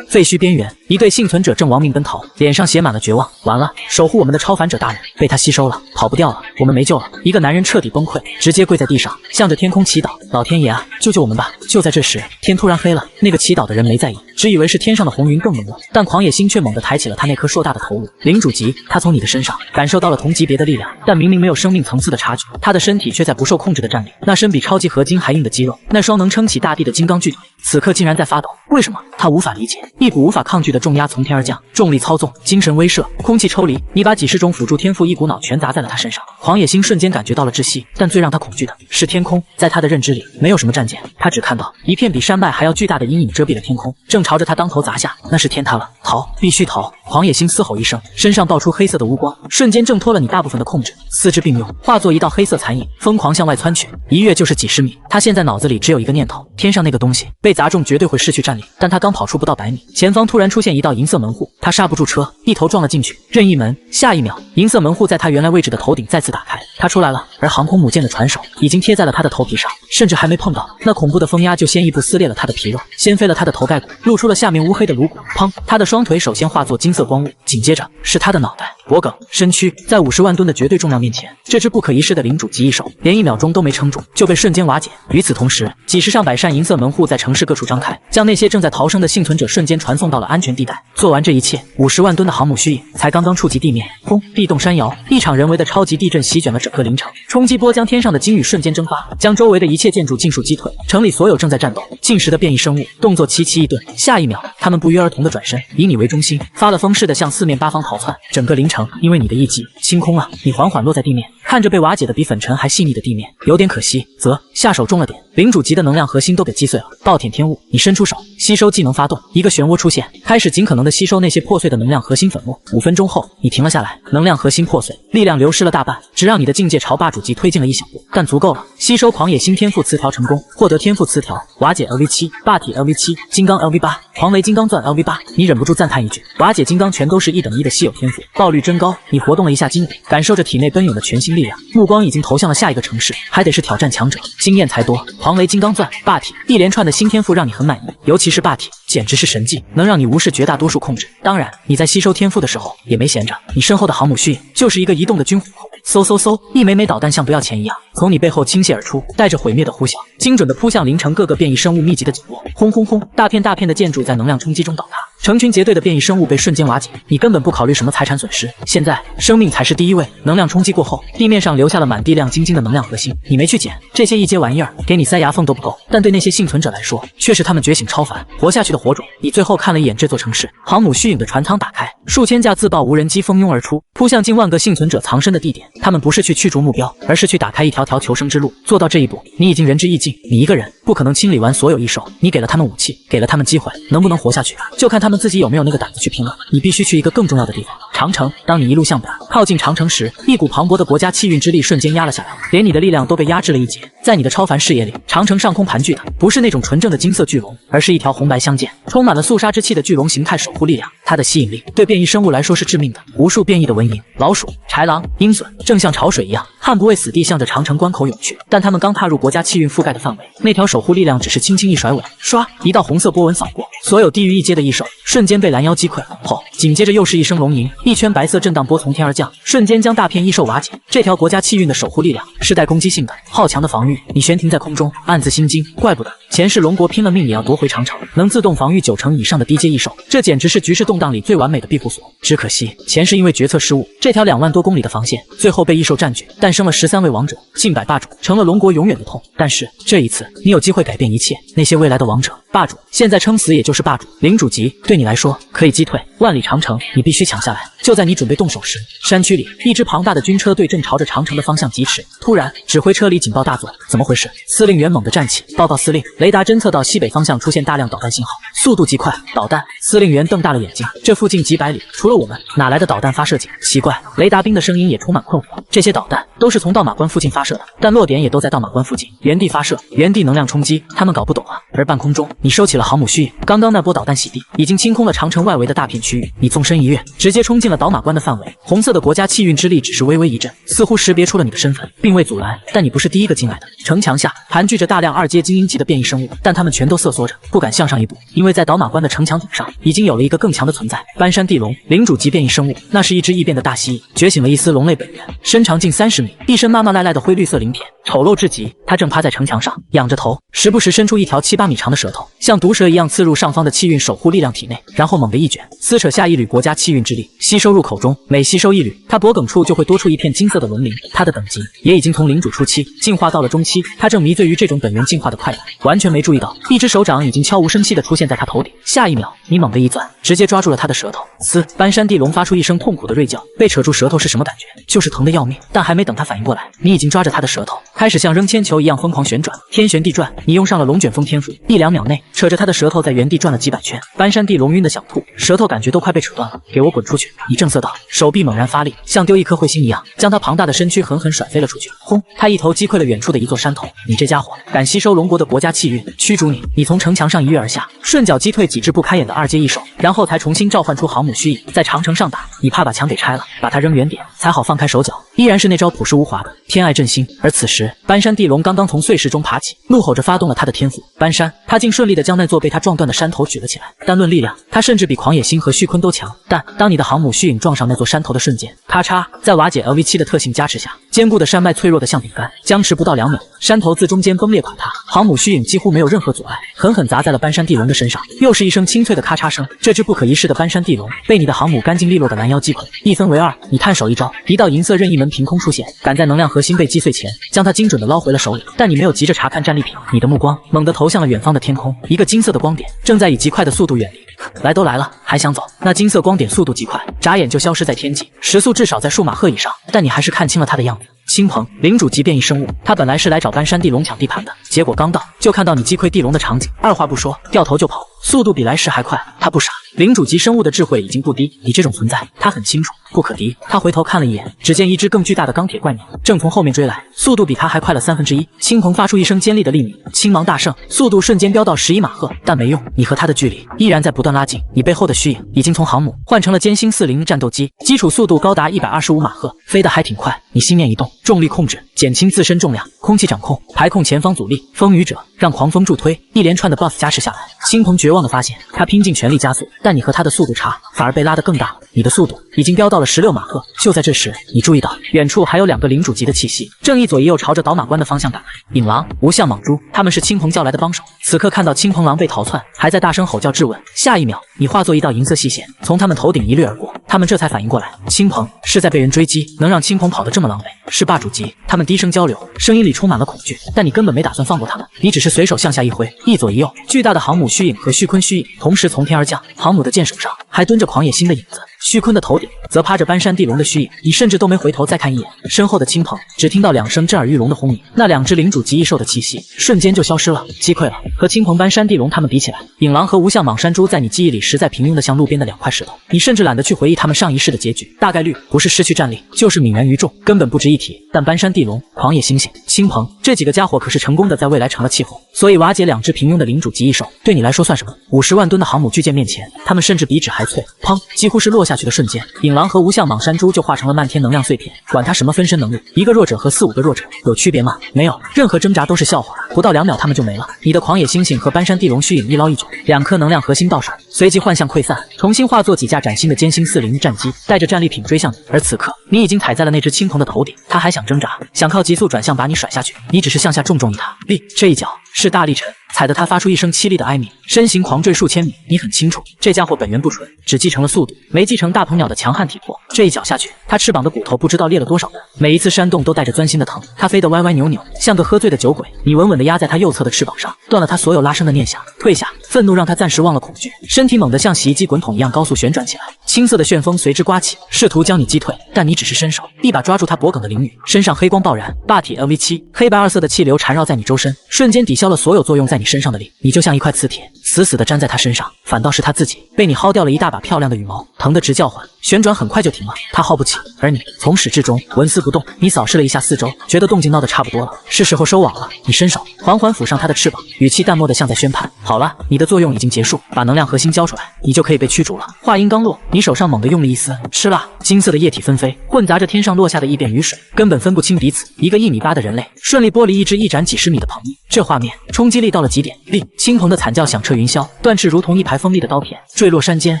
废墟边缘，一对幸存者正亡命奔逃，脸上写满了绝望。完了，守护我们的超凡者大人被他吸收了，跑不掉了，我们没救了。一个男人彻底崩溃，直接跪在地上，向着天空祈祷：老天爷啊，救救我们吧！就在这时，天突然黑了。那个祈祷的人没在意，只以为是天上的红云更浓了。但狂野星却猛地抬起了他那颗硕大的头颅。领主级，他从你的身上感受到了同级别的力量，但明明没有生命层次的差距，他的身体却在不受控制的站立。那身比超级合金还硬的肌肉，那双能撑起大地的金刚巨腿，此刻竟然在发抖。为什么？他无法理解。一股无法抗拒的重压从天而降，重力操纵，精神威慑，空气抽离。你把几十种辅助天赋一股脑全砸在了他身上。狂野星瞬间感觉到了窒息，但最让他恐惧的是天空。在他的认知里，没有什么战舰，他只看到一片比山脉还要巨大的阴影遮蔽了天空，正朝着他当头砸下。那是天塌了！逃，必须逃！狂野星嘶吼一声，身上爆出黑色的乌光，瞬间挣脱了你大部分的控制，四肢并用，化作一道黑色残影，疯狂向外窜去，一跃就是几十米。他现在脑子里只有一个念头：天上那个东西被砸中绝对会失去战力。但他刚跑出不到100米，前方突然出现一道银色门户，他刹不住车，一头撞了进去，任意门。下一秒，银色门户在他原来位置的头顶再次打开，他出来了，而航空母舰的船手已经贴在了他的头皮上，甚至还没碰到，那恐怖的风压就先一步撕裂了他的皮肉，掀飞了他的头盖骨，露出了下面乌黑的颅骨。砰！他的双腿首先化作金色光雾，紧接着是他的脑袋、脖颈、身躯。在50万吨的绝对重量面前，这只不可一世的领主级异兽连1秒钟都没撑住，就被瞬间瓦解。与此同时，几十上百扇银色门户在城市各处张开，将那些正在逃生的幸存者瞬间传送到了安全地带。做完这一切，50万吨的航母虚影才刚刚触及地面。轰！地动山摇，一场人为的超级地震席卷了整个灵城，冲击波将天上的金雨瞬间蒸发，将周围的一切建筑尽数击退。城里所有正在战斗、进食的变异生物动作齐齐一顿，下一秒，他们不约而同的转身，以你为中心，发了疯似的向四面八方逃窜。整个灵城因为你的一击清空了，你缓缓落在地面，看着被瓦解的比粉尘还细腻的地面，有点可惜，则下手重了点，领主级的能量核心都给击碎了。暴殄天物，你伸出手，吸收技能发动，一个漩涡出现，开始尽可能的吸收那些破碎的能量核心粉末。5分钟后，你停了下来，能量核心破碎，力量流失了大半，只让你的境界朝霸主级推进了一小步，但足够了。吸收狂野星天赋词条成功，获得天赋词条：瓦解 LV7，霸体 LV7，金刚 LV8，狂雷金刚钻 LV8。你忍不住赞叹一句：瓦解金刚全都是1等1的稀有天赋，爆率真高。你活动了一下筋骨，感受着体内奔涌的全新力量，目光已经投向了下一个城市，还得是挑战强者，经验才多。狂雷金刚钻、霸体，一连串的新天赋让你很满意，尤其是霸体，简直是神技，能让你无视绝大多数控制。当然，你在吸收天赋的时候也没闲着，你身后的航母虚影就是一个移动的军火库，嗖嗖嗖，一枚枚导弹像不要钱一样从你背后倾泻而出，带着毁灭的呼啸，精准的扑向凌晨各个变异生物密集的角落。轰轰轰，大片大片的建筑在能量冲击中倒塌，成群结队的变异生物被瞬间瓦解。你根本不考虑什么财产损失，现在生命才是第一位。能量冲击过后，地面上留下了满地亮晶晶的能量核心，你没去捡这些一阶玩意儿，给你塞牙缝都不够，但对那些幸存者来说，却是他们觉醒超凡活下去的火种。你最后看了一眼这座城市，航母虚影的船舱打开，数千架自爆无人机蜂拥而出，扑向近万个幸存者藏身的地点。他们不是去驱逐目标，而是去打开一条条求生之路。做到这一步，你已经仁至义尽。你一个人不可能清理完所有异兽，你给了他们武器，给了他们机会，能不能活下去，就看他们自己有没有那个胆子去拼了。你必须去一个更重要的地方，长城。当你一路向北靠近长城时，一股磅礴的国家气运之力瞬间压了下来，连你的力量都被压制了一截。在你的超凡视野里，长城上空盘踞的不是那种纯正的金色巨龙，而是一条红白相间、充满了肃杀之气的巨龙形态守护力量。它的吸引力对变异生物来说是致命的，无数变异的蚊蝇、老鼠、豺狼、鹰隼正像潮水一样悍不畏死地向着长城关口涌去。但他们刚踏入国家气运覆盖的范围，那条守护力量只是轻轻一甩尾，唰，一道红色波纹扫过，所有低于一阶的异兽瞬间被拦腰击溃后，紧接着又是一声龙吟，一圈白色震荡波从天而降，瞬间将大片异兽瓦解。这条国家气运的守护力量是带攻击性的，好强的防御。你悬停在空中，暗自心惊，怪不得前世龙国拼了命也要夺回长城，能自动防御90%以上的低阶异兽，这简直是局势动荡里最完美的庇护所。只可惜前世因为决策失误，这条2万多公里的防线最后被异兽占据，诞生了13位王者，近百霸主，成了龙国永远的痛。但是这一次，你有机会改变一切。那些未来的王者、霸主，现在撑死也就是霸主、领主级，对你来说可以击退万里长城，你必须抢下来。就在你准备动手时，山区里一支庞大的军车队正朝着长城的方向疾驰。突然，指挥车里警报大作，怎么回事？司令员猛地站起，报告司令，雷达侦测到西北方向出现大量导弹信号，速度极快。导弹？司令员瞪大了眼睛，这附近几百里除了我们，哪来的导弹发射井？奇怪，雷达兵的声音也充满困惑。这些导弹都是从道马关附近发射的，但落点也都在道马关附近，原地发射，原地能量冲击，他们搞不懂啊。而半空中，你收起了航母虚影，刚刚那波导弹洗地已经清空了长城外围的大片区域，你纵身一跃，直接冲进了导马关的范围。红色的国家气运之力只是微微一震，似乎识别出了你的身份，并未阻拦。但你不是第一个进来的。城墙下盘踞着大量2阶精英级的变异生物，但他们全都瑟缩着，不敢向上一步，因为在导马关的城墙顶上已经有了一个更强的存在——斑山地龙，领主级变异生物。那是一只异变的大蜥蜴，觉醒了一丝龙类本源，身长近30米，一身麻麻赖赖的灰绿色鳞片，丑陋至极。它正趴在城墙上，仰着头，时不时伸出一条7、8米长的舌头，像毒蛇一样刺入上方的气运守护力量体内，然后猛地一卷，撕扯下一缕国家气运之力，吸收入口中。每吸收一缕，它脖颈处就会多出一片金色的纹鳞。它的等级也已经从领主初期进化到了中期。它正迷醉于这种本源进化的快感，完全没注意到一只手掌已经悄无声息地出现在它头顶。下一秒，你猛地一攥，直接抓住了它的舌头。嘶！斑山地龙发出一声痛苦的锐叫。被扯住舌头是什么感觉？就是疼得要命。但还没等它反应过来，你已经抓着它的舌头，开始像扔铅球一样疯狂旋转，天旋地转。你用上了龙卷风天赋，1、2秒内扯着它的舌头在原地转了几百圈。斑山地龙晕得想吐，舌头感觉都快被扯断了。给我滚出去！你正色道，手臂猛然发力，像丢一颗彗星一样，将它庞大的身躯狠狠甩飞了出去。轰！他一头击溃了远处的一座山头。你这家伙敢吸收龙国的国家气运，驱逐你！你从城墙上一跃而下，顺脚击退几只不开眼的2阶异兽，然后才重新召唤出航母虚影，在长城上打。你怕把墙给拆了，把它扔远点，才好放开手脚。依然是那招朴实无华的天爱震心。而此时，斑山地龙刚刚从碎石中爬起，怒吼着发动了他的天赋斑山。他竟顺利地将那座被他撞断的山头举了起来。单论力量，他甚至比狂野星和旭坤都强。但当你的航母虚影撞上那座山头的瞬间，咔嚓，在瓦解 LV7 的特性加持下，坚固的山脉脆弱的像饼干，僵持不到2秒，山头自中间崩裂垮塌。航母虚影几乎没有任何阻碍，狠狠砸在了斑山地龙的身上。又是一声清脆的咔嚓声，这只不可一世的斑山地龙被你的航母干净利落的拦腰击溃。1分为2，你探手一招，一道银色任意门凭空出现，赶在能量核心被击碎前，将它精准的捞回了手里。但你没有急着查看战利品，你的目光猛地投向了远方的天空，一个金色的光点正在以极快的速度远离。来都来了，还想走？那金色光点速度极快，眨眼就消失在天际，时速至少在数马赫以上。但你还是看清了它的样子。青鹏，领主级变异生物，他本来是来找斑山地龙抢地盘的，结果刚到就看到你击溃地龙的场景，二话不说掉头就跑，速度比来时还快。他不傻，领主级生物的智慧已经不低，你这种存在他很清楚，不可敌。他回头看了一眼，只见一只更巨大的钢铁怪鸟正从后面追来，速度比他还快了1/3。青鹏发出一声尖利的厉鸣，青芒大盛，速度瞬间飙到11马赫，但没用，你和他的距离依然在不断拉近。你背后的虚影已经从航母换成了歼星40战斗机，基础速度高达125马赫，飞得还挺快。你心念一动，重力控制，减轻自身重量，空气掌控，排控前方阻力，风雨者，让狂风助推，一连串的 buff 加持下来，青鹏绝望地发现，他拼尽全力加速，但你和他的速度差反而被拉得更大了。你的速度已经飙到了16马赫。就在这时，你注意到远处还有2个领主级的气息，正一左一右朝着导马关的方向赶来。影狼、无相蟒蛛，他们是青鹏叫来的帮手。此刻看到青鹏狼狈逃窜，还在大声吼叫质问。下一秒，你化作一道银色细线，从他们头顶一掠而过。他们这才反应过来，青鹏是在被人追击，能让青鹏跑得这么狼狈，是霸主级。他们低声交流，声音里充满了恐惧，但你根本没打算放过他们，你只是随手向下一挥，一左一右，巨大的航母虚影和旭坤虚影同时从天而降，航母的剑手上还蹲着狂野星的影子，旭坤的头顶则趴着斑山地龙的虚影。你甚至都没回头再看一眼身后的青鹏，只听到2声震耳欲聋的轰鸣，那2只领主级异兽的气息瞬间就消失了，击溃了。和青鹏、斑山地龙他们比起来，影狼和无相蟒山猪在你记忆里实在平庸的像路边的2块石头，你甚至懒得去回忆他们上一世的结局，大概率不是失去战力，就是泯然于众，根本不值一提。但斑山地龙、狂野猩猩、青鹏这几个家伙可是成功的在未来成了气候，所以瓦解2只平庸的领主级异兽对你来说算什么？50万吨的航母巨舰面前，他们甚至比纸还脆。砰！几乎是落下去的瞬间，影狼和无相蟒山猪就化成了漫天能量碎片。管他什么分身能力，一个弱者和4、5个弱者有区别吗？没有，任何挣扎都是笑话。不到2秒他们就没了。你的狂野星星和斑山地龙虚影一捞一卷，2颗能量核心到手，随即幻象溃散，重新化作几架崭新的歼星401战机，带着战利品追向你。而此刻，你已经踩在了那只青铜的头顶，它还想挣扎，想靠急速转向把你甩下去，你只是向下重重一踏，力这一脚是大力沉，踩得他发出一声凄厉的哀鸣，身形狂坠数千米。你很清楚，这家伙本源不纯，只继承了速度，没继承大鹏鸟的强悍体魄。这一脚下去，他翅膀的骨头不知道裂了多少根，每一次扇动都带着钻心的疼。他飞得歪歪扭扭，像个喝醉的酒鬼。你稳稳地压在他右侧的翅膀上，断了他所有拉伸的念想。退下，愤怒让他暂时忘了恐惧，身体猛地像洗衣机滚筒一样高速旋转起来，青色的旋风随之刮起，试图将你击退。但你只是伸手，一把抓住他脖颈的灵女，身上黑光爆燃，霸体 LV7，黑白2色的气流缠绕在你周身，瞬间抵消了所有作用在你身上的力。你就像一块磁铁，死死地粘在他身上，反倒是他自己被你薅掉了一大把漂亮的羽毛，疼得直叫唤。旋转很快就停了，他耗不起，而你从始至终纹丝不动。你扫视了一下四周，觉得动静闹得差不多了，是时候收网了。你伸手缓缓抚上他的翅膀，语气淡漠的像在宣判：好了，你的作用已经结束，把能量核心交出来，你就可以被驱逐了。话音刚落，你手上猛地用力一撕，吃啦！金色的液体纷飞，混杂着天上落下的异变雨水，根本分不清彼此。一个1.8米的人类顺利剥离一只一展几十米的鹏翼，这画面冲击力到了极点。令青铜的惨叫响彻云霄，断翅如同一排锋利的刀片坠落山间，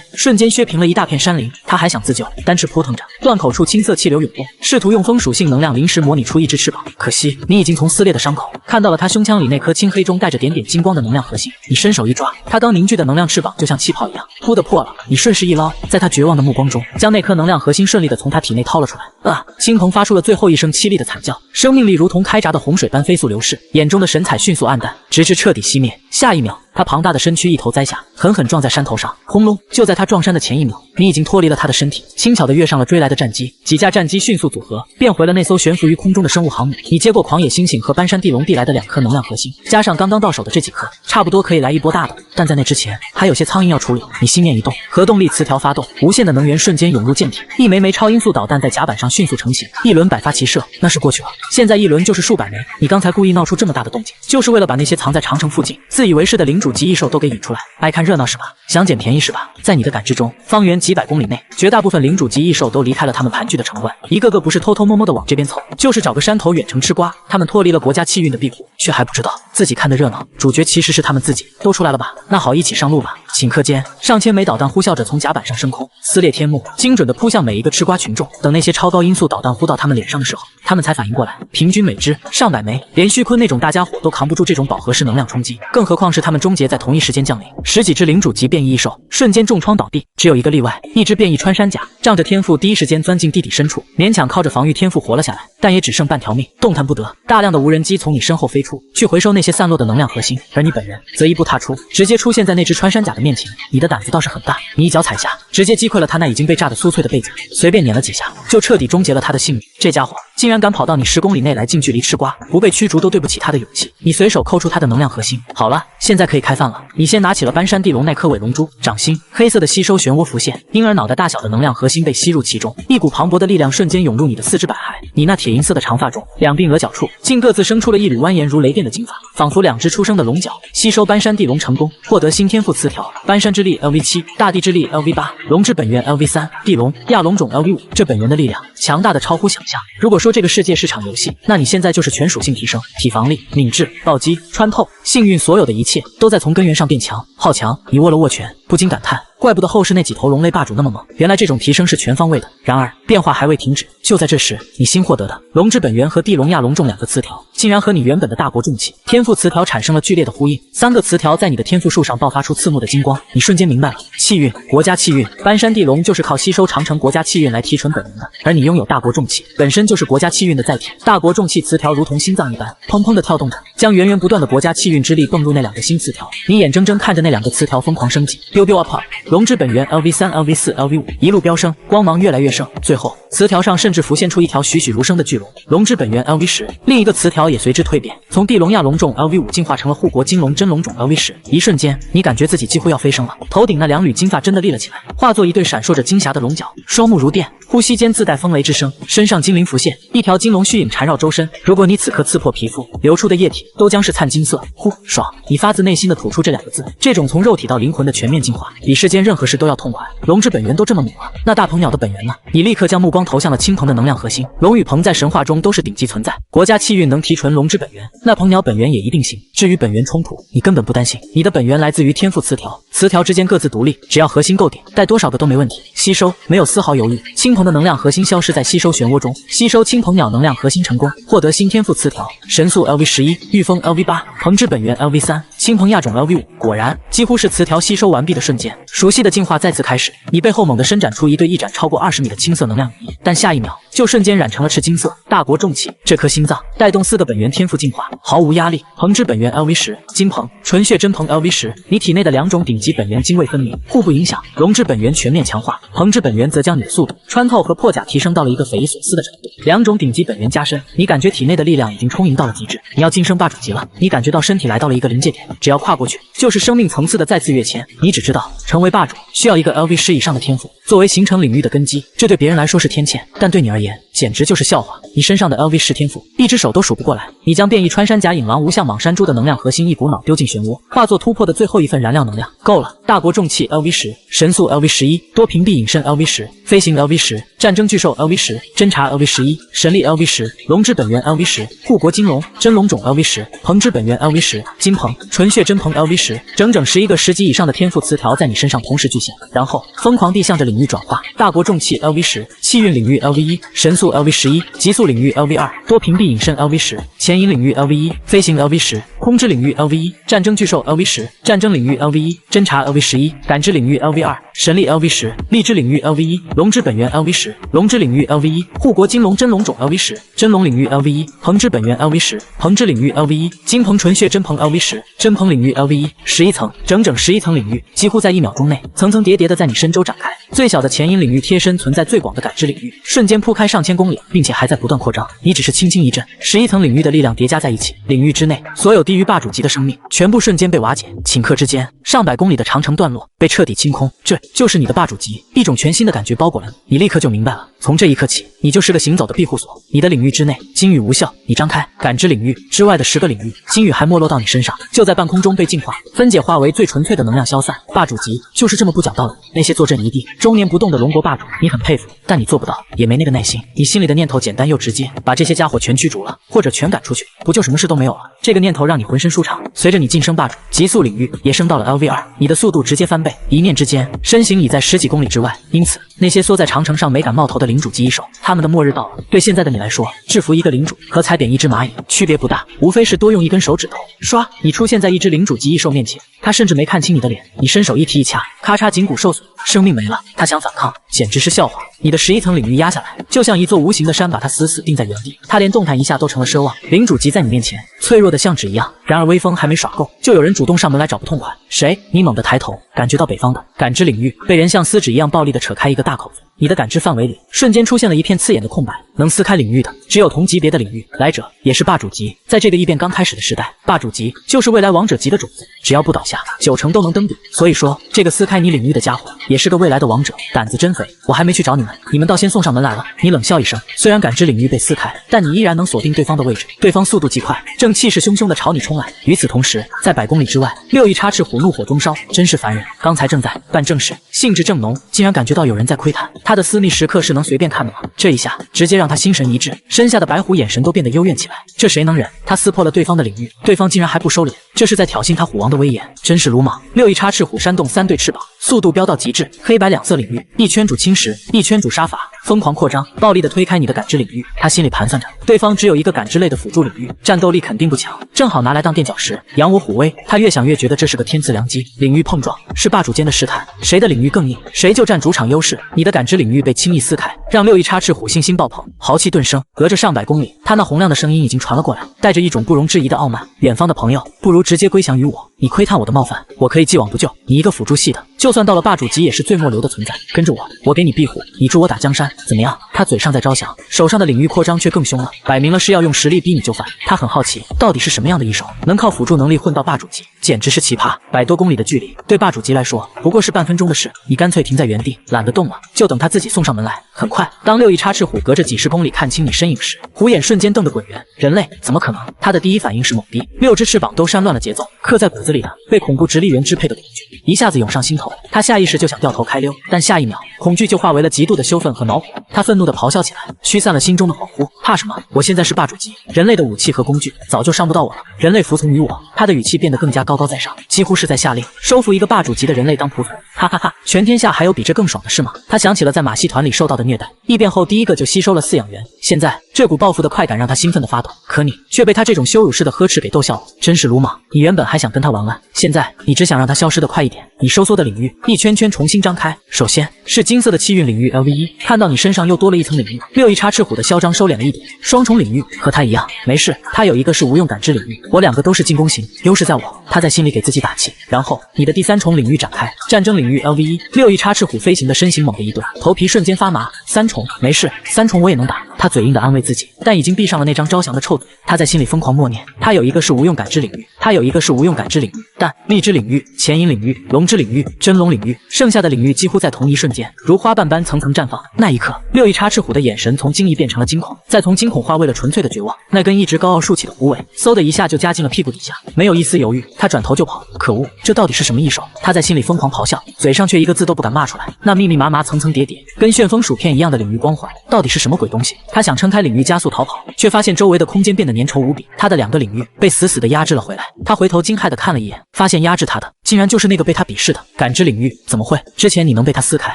瞬间削平了一大片山林。他还想自救，单翅扑腾着，断口处青色气流涌动，试图用风属性能量临时模拟出一只翅膀。可惜你已经从撕裂的伤口看到了他胸腔里那颗青黑中带着点点金光的能量核心。你伸手一抓，他刚凝聚的能量翅膀就像气泡一样噗的破了。你顺势一捞，在他绝望的目光中将那颗能量核心顺利的从他体内掏了出来。青铜发出了最后一声凄厉的惨叫，生命力如同开闸的洪水般飞速流逝，眼中的神采迅速暗淡，直至彻底熄灭。下一秒，他庞大的身躯一头栽下，狠狠撞在山头上，轰隆！就在他撞山的前一秒，你已经脱离了他的身体，轻巧地跃上了追来的战机。几架战机迅速组合，变回了那艘悬浮于空中的生物航母。你接过狂野星星和斑山地龙递来的2颗能量核心，加上刚刚到手的这几颗，差不多可以来一波大的。但在那之前，还有些苍蝇要处理。你心念一动，核动力磁条发动，无限的能源瞬间涌入舰体，一枚枚超音速导弹在甲板上迅速成型，一轮百发齐射。那是过去了，现在一轮就是数百枚。你刚才故意闹出这么大的动静，就是为了把那些藏在长城附近自以为是的领主级异兽都给引出来，爱看热闹是吧？想捡便宜是吧？在你的感知中，方圆几百公里内，绝大部分领主级异兽都离开了他们盘踞的城关，一个个不是偷偷摸摸的往这边凑，就是找个山头远程吃瓜。他们脱离了国家气运的庇护，却还不知道自己看的热闹，主角其实是他们自己。都出来了吧？那好，一起上路吧！顷刻间，上千枚导弹呼啸着从甲板上升空，撕裂天幕，精准地扑向每一个吃瓜群众。等那些超高音速导弹呼到他们脸上的时候，他们才反应过来，平均每只上百枚，连虚坤那种大家伙都扛不住这种饱和式能量冲击，更何况是他们终结在同一时间降临。10几只领主级变异异兽瞬间重创倒地，只有一个例外，一只变异穿山甲仗着天赋第一时间钻进地底深处，勉强靠着防御天赋活了下来，但也只剩半条命，动弹不得。大量的无人机从你身后飞出，去回收那些散落的能量核心，而你本人则一步踏出，直接出现在那只穿山甲的面前。你的胆子倒是很大，你一脚踩下，直接击溃了他那已经被炸得酥脆的背甲，随便碾了几下，就彻底终结了他的性命。这家伙竟然敢跑到你10公里内来近距离吃瓜，不被驱逐都对不起他的勇气。你随手抠出他的能量核心。好了，现在可以开饭了。你先拿起了斑山地龙那颗尾龙珠，掌心黑色的吸收漩涡浮现，婴儿脑袋大小的能量核心被吸入其中，一股磅礴的力量瞬间涌入你的四肢百骸。你那铁银色的长发中，两鬓额角处竟各自生出了一缕蜿蜒如雷电的金发，仿佛2只出生的龙角。吸收斑山地龙成功，获得新天赋词条：斑山之力 LV7， 大地之力 LV8， 龙之本源 LV3， 地龙亚龙种 LV5。这本源的力量强大的超乎想象。如果说这个世界是场游戏，那你现在就是全属性提升，体防力、敏智、暴击、穿透、幸运，所有的一切都在从根源上变强。好强！你握了握拳，不禁感叹，怪不得后世那几头龙类霸主那么猛，原来这种提升是全方位的。然而变化还未停止，就在这时，你新获得的龙之本源和地龙亚龙种2个词条，竟然和你原本的大国重器天赋词条产生了剧烈的呼应。3个词条在你的天赋树上爆发出刺目的金光，你瞬间明白了，气运，国家气运，斑山地龙就是靠吸收长城国家气运来提纯本源的，而你拥有大国重器，本身就是国家气运的载体。大国重器词条如同心脏一般，砰砰地跳动着，将源源不断的国家气运之力泵入那2个新词条。你眼睁睁看着那2个词条疯狂升级， biu up， 龙之本源 LV3、LV4、LV5， 一路飙升，光芒越来越盛。最后词条上甚至浮现出一条栩栩如生的巨龙，龙之本源 LV10， 另一个词条也随之蜕变，从地龙亚龙种 LV5 进化成了护国金龙真龙种 LV10。一瞬间，你感觉自己几乎要飞升了，头顶那2缕金发真的立了起来，化作一对闪烁着金霞的龙角，双目如电，呼吸间自带风雷之声，身上金鳞浮现，一条金龙虚影缠绕周身。如果你此刻刺破皮肤，流出的液体都将是灿金色。呼，爽！你发自内心的吐出这2个字，这种从肉体到灵魂的全面进化，比世间间任何事都要痛快。龙之本源都这么猛了，那大鹏鸟的本源呢？你立刻将目光投向了青鹏的能量核心。龙与鹏在神话中都是顶级存在，国家气运能提纯龙之本源，那鹏鸟本源也一定行。至于本源冲突，你根本不担心，你的本源来自于天赋词条，词条之间各自独立，只要核心够顶，带多少个都没问题。吸收没有丝毫犹豫，青鹏的能量核心消失在吸收漩涡中，吸收青鹏鸟能量核心成功，获得新天赋词条，神速 LV11， 御风 LV8， 鹏之本源 LV3， 青鹏亚种 LV5。果然，几乎是词条吸收完毕的瞬间，熟悉的进化再次开始。你背后猛地伸展出一对一展超过20米的青色能量仪，但下一秒就瞬间染成了赤金色。大国重器，这颗心脏带动4个本源天赋进化，毫无压力。鹏之本源 LV10， 金鹏纯血真鹏 LV10， 你体内的2种顶级本源泾渭分明，互不影响。龙之本源全面强化，鹏之本源则将你的速度、穿透和破甲提升到了一个匪夷所思的程度。2种顶级本源加深，你感觉体内的力量已经充盈到了极致，你要晋升霸主级了。你感觉到身体来到了一个临界点，只要跨过去，就是生命层次的再次跃迁。你只知道成为霸主需要一个 LV10以上的天赋，作为形成领域的根基，这对别人来说是天堑，但对你而言简直就是笑话。你身上的 LV10天赋，一只手都数不过来。你将变异穿山甲引狼无相蟒山猪的能量核心一股脑丢进漩涡，化作突破的最后一份燃料能量。够了！大国重器 LV10， 神速 LV11， 多屏蔽隐身 LV10， 飞行 LV10， 战争巨兽 LV10， 侦察 LV11， 神力 LV10， 龙之本源 LV10， 护国金龙真龙种 LV10， 鹏之本源 LV10， 金鹏纯血真鹏 LV10， 整整11个10级以上的天赋词条在你身上同时具现，然后疯狂地向着领域转化。大国重器 LV10， 气运领域 LV1， 神速 LV11， 极速领域 LV2， 多屏蔽隐身 LV10， 潜引领域 LV1， 飞行 LV10， 空之领域 LV1， 战争巨兽 LV10， 战争领域 LV1， 侦察 LV11， 感知领域 LV2， 神力 LV10， 力之领域 LV1， 龙之本源 LV10， 龙之领域 LV1， 护国金龙真龙种 LV10， 真龙领域 LV1， 鹏之本源 LV10， 鹏之领域 LV1， 金鹏纯血真鹏 LV10， 真鹏领域 LV1。 11层，整整11层领域，几乎在1秒钟内层层叠叠的在你身周展开。最小的潜引领域贴身存在最广的感知领域，瞬间铺开上千公里，并且还在不断扩张。你只是轻轻一震，11层领域的力量叠加在一起，领域之内所有低于霸主级的生命全部瞬间被瓦解。顷刻之间，上百公里的长城段落被彻底清空。这就是你的霸主级，一种全新的感觉包裹了你，你立刻就明白了。从这一刻起，你就是个行走的庇护所。你的领域之内，金雨无效。你张开感知领域之外的10个领域，金雨还没落到你身上，就在半空中被净化、分解，化为最纯粹的能量消散。霸主级就是这么不讲道理。那些坐镇一地、终年不动的龙国霸主，你很佩服，但你做不到，也没那个耐心。你心里的念头简单又直接，把这些家伙全驱逐了，或者全赶出去，不就什么事都没有了？这个念头让你浑身舒畅。随着你晋升霸主，极速领域也升到了 LV2， 你的速度直接翻倍，一念之间，身形已在10几公里之外。因此，那些缩在长城上没敢冒头的领主级一手，他们的末日到了。对现在的你来说，制服一个领主和踩扁一只蚂蚁区别不大，无非是多用一根手指头。刷，你出现在一只领主级异兽面前，他甚至没看清你的脸，你伸手一提一掐，咔嚓，颈骨受损，生命没了。他想反抗，简直是笑话。你的11层领域压下来，就像一座无形的山把他死死定在原地，他连动弹一下都成了奢望。领主级在你面前，脆弱的像纸一样。然而威风还没耍够，就有人主动上门来找不痛快。谁？你猛地抬头，感觉到北方的感知领域被人像撕纸一样暴力的扯开一个大口子。你的感知范围里瞬间出现了一片刺眼的空白，能撕开领域的只有同级别的领域，来者也是霸主级。在这个异变刚开始的时代，霸主级就是未来王者级的种子，只要不倒下，9成都能登顶。所以说，这个撕开你领域的家伙也是个未来的王者，胆子真肥。我还没去找你们，你们倒先送上门来了。你冷笑一声，虽然感知领域被撕开，但你依然能锁定对方的位置。对方速度极快，正气势汹汹地朝你冲来。与此同时，在100公里之外，6翼插翅虎怒火中烧，真是烦人。刚才正在办正事，兴致正浓，竟然感觉到有人在窥探。他的私密时刻是能随便看的吗？这一下直接让他心神一滞，身下的白虎眼神都变得幽怨起来。这谁能忍？他撕破了对方的领域，对方竟然还不收敛，这是在挑衅他虎王的威严，真是鲁莽。6翼插翅虎扇动3对翅膀，速度飙到极致，黑白2色领域，一圈主侵蚀，一圈主杀法，疯狂扩张，暴力的推开你的感知领域。他心里盘算着，对方只有一个感知类的辅助领域，战斗力肯定不强，正好拿来当垫脚石，扬我虎威。他越想越觉得这是个天赐良机。领域碰撞是霸主间的试探，谁的领域更硬，谁就占主场优势。你的感知领域被轻易撕开，让6翼插翅虎信心爆棚，豪气顿生。隔着上百公里，他那洪亮的声音已经传了过来，带着一种不容置疑的傲慢。远方的朋友，不如直接归降于我。你窥探我的冒犯，我可以既往不咎。你一个辅助系的，就算到了霸主级也是最末流的存在。跟着我，我给你庇护，你助我打江山，怎么样？他嘴上在招降，手上的领域扩张却更凶了，摆明了是要用实力逼你就范。他很好奇，到底是什么样的一手，能靠辅助能力混到霸主级，简直是奇葩。100多公里的距离，对霸主级来说不过是半分钟的事。你干脆停在原地，懒得动了，就等他自己送上门来。很快，当6翼插翅虎隔着几十公里看清你身影时，虎眼瞬间瞪得滚圆。人类怎么可能？他的第一反应是懵逼，6只翅膀都扇乱了节奏，刻在骨子子里的被恐怖直立猿支配的恐惧一下子涌上心头，他下意识就想掉头开溜，但下一秒，恐惧就化为了极度的羞愤和恼火。他愤怒地咆哮起来，驱散了心中的恍惚。怕什么？我现在是霸主级，人类的武器和工具早就伤不到我了。人类服从于我。他的语气变得更加高高在上，几乎是在下令收服一个霸主级的人类当仆从。哈哈哈！全天下还有比这更爽的事吗？他想起了在马戏团里受到的虐待，异变后第一个就吸收了饲养员，现在这股报复的快感让他兴奋地发抖。可你却被他这种羞辱式的呵斥给逗笑了，真是鲁莽！你原本还想跟他玩玩，现在你只想让他消失得快一点。你收缩的领域一圈圈重新张开，首先是金色的气运领域 LV1， 看到你身上又多了一层领域。6翼插翅虎的嚣张收敛了一点，双重领域和他一样，没事，他有一个是无用感知领域，我两个都是进攻型，优势在我。他在心里给自己打气。然后你的第3重领域展开，战争领域 LV1， 6翼插翅虎飞行的身形猛地一顿，头皮瞬间发麻。3重没事，3重我也能打。他嘴硬地安慰自己，但已经闭上了那张招降的臭嘴。他在心里疯狂默念，他有一个是无用感知领域，他有一个是无用感知领域，但蜜之领域、潜影领域、龙之领域、真龙领域，剩下的领域几乎在同一瞬间如花瓣般层层绽放。那一刻，6翼插翅虎的眼神从惊异变成了惊恐，再从惊恐化为了纯粹的绝望。那根一直高傲竖起的虎尾，嗖的一下就夹进了屁股底下，没有一丝犹豫，他转头就跑。可恶，这到底是什么异兽？他在心里疯狂咆哮，嘴上却一个字都不敢骂出来。那密密麻麻、层层叠叠，跟旋风薯片一样的领域光环，到底是什么鬼东西？他想撑开领域加速逃跑，却发现周围的空间变得粘稠无比，他的2个领域被死死地压制了回来。他回头惊骇地看了一眼，发现压制他的竟然就是那个被他鄙视的感知领域。怎么会？之前你能被他撕开，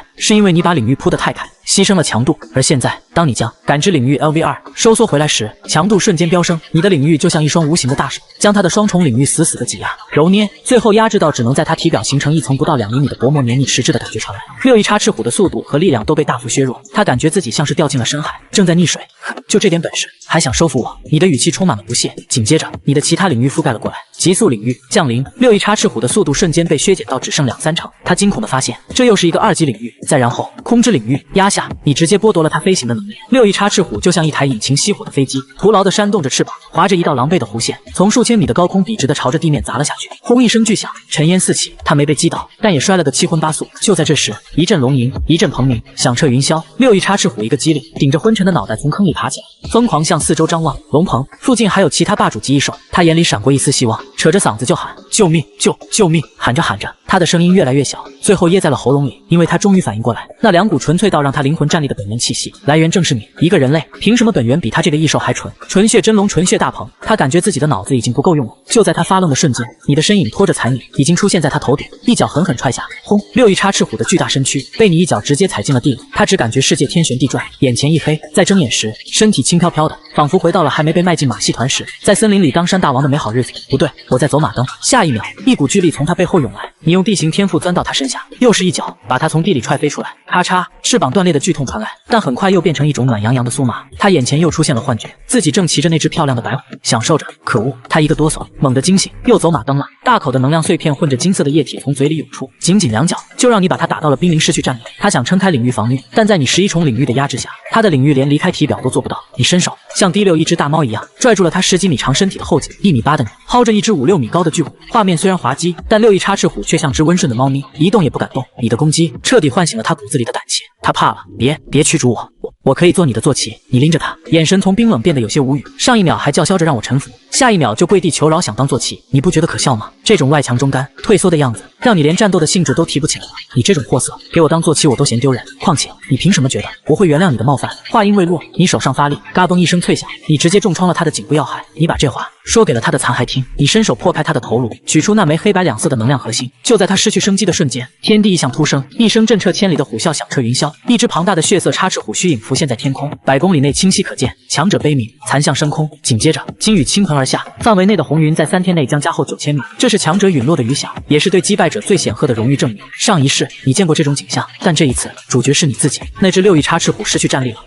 是因为你把领域铺得太开，牺牲了强度，而现在当你将感知领域 LV2 收缩回来时，强度瞬间飙升，你的领域就像一双无形的大手，将他的双重领域死死地挤压、揉捏，最后压制到只能在他体表形成一层不到2厘米的薄膜黏腻实质的感觉传来。6翼插翅虎的速度和力量都被大幅削弱，他感觉自己像是掉进了深海，正在溺水。就这点本事，还想收服我？你的语气充满了不屑。紧接着，你的其他领域覆盖了过来，极速领域降临，6翼插翅虎的速度瞬间被削减到只剩2-3成。他惊恐地发现，这又是一个2级领域。再然后，空之领域压下，你直接剥夺了他飞行的能力。6翼插翅虎就像一台引擎熄火的飞机，徒劳地扇动着翅膀，划着一道狼狈的弧线，从数千米的高空笔直地朝着地面砸了下去。轰一声巨响，尘烟四起，他没被击倒，但也摔了个七荤八素。就在这时，一阵龙吟，一阵鹏鸣，响彻云霄。6翼插翅虎一个机灵，顶着昏沉的脑袋从坑里爬起来，疯狂向四周张望。龙鹏附近还有其他霸主级异兽，他眼里闪过一丝希望，扯着嗓子就喊：“救命！救命！”喊着喊着，他的声音越来越小，最后噎在了喉咙里。因为他终于反应过来，那2股纯粹到让他灵魂战栗的本源气息，来源正是你。一个人类，凭什么本源比他这个异兽还纯？纯血真龙，纯血大鹏。他感觉自己的脑子已经不够用了。就在他发愣的瞬间，你的身影拖着残影已经出现在他头顶，一脚狠狠踹下，轰！6翼插翅虎的巨大身躯被你一脚直接踩进了地里。他只感觉世界天旋地转，眼前一黑，在睁眼时，身体轻飘飘的，仿佛回到了还没被卖进马戏团时，在森林里当山大王的美好日子。不对，我在走马灯。下一秒，一股巨力从他背后涌来，你用地形天赋钻到他身下，又是一脚把他从地里踹飞出来。咔嚓，翅膀断裂的剧痛传来，但很快又变成一种暖洋洋的酥麻。他眼前又出现了幻觉，自己正骑着那只漂亮的白虎，享受着。可恶！他一个哆嗦，猛地惊醒，又走马灯了。大口的能量碎片混着金色的液体从嘴里涌出，仅仅2脚就让你把他打到了濒临失去战力。他想撑开领域防御，但在你11重领域的压制下，他的领域连离开体表都做不到。你伸手像滴溜一只大猫一样拽住了他10几米长身体的后颈，1米8的你薅着一只5、6米高的巨虎。画面虽然滑稽，但6翼插翅虎却像只温顺的猫咪，一动也不敢动。你的攻击彻底唤醒了他骨子里的胆怯，他怕了。别驱逐我可以做你的坐骑。你拎着他，眼神从冰冷变得有些无语。上一秒还叫嚣着让我臣服，下一秒就跪地求饶想当坐骑，你不觉得可笑吗？这种外强中干、退缩的样子，让你连战斗的兴致都提不起来了。你这种货色，给我当坐骑我都嫌丢人。况且你凭什么觉得我会原谅你的冒犯？话音未落，你手上发力，嘎嘣一声脆响，你直接重创了他的颈部要害。你把这话说给了他的残骸听，你伸手破开他的头颅，取出那枚黑白2色的能量核心。就在他失去生机的瞬间，天地异象突生，一声震彻千里的虎啸响彻云霄，一只庞大的血色插翅虎虚影浮现在天空，100公里内清晰可见，强者悲鸣，残像升空。紧接着，金雨倾盆而下，范围内的红云在3天内将加厚9000米，这是强者陨落的余响，也是对击败者最显赫的荣誉证明。上一世你见过这种景象，但这一次主角是你自己。那只6翼插翅虎失去战力了。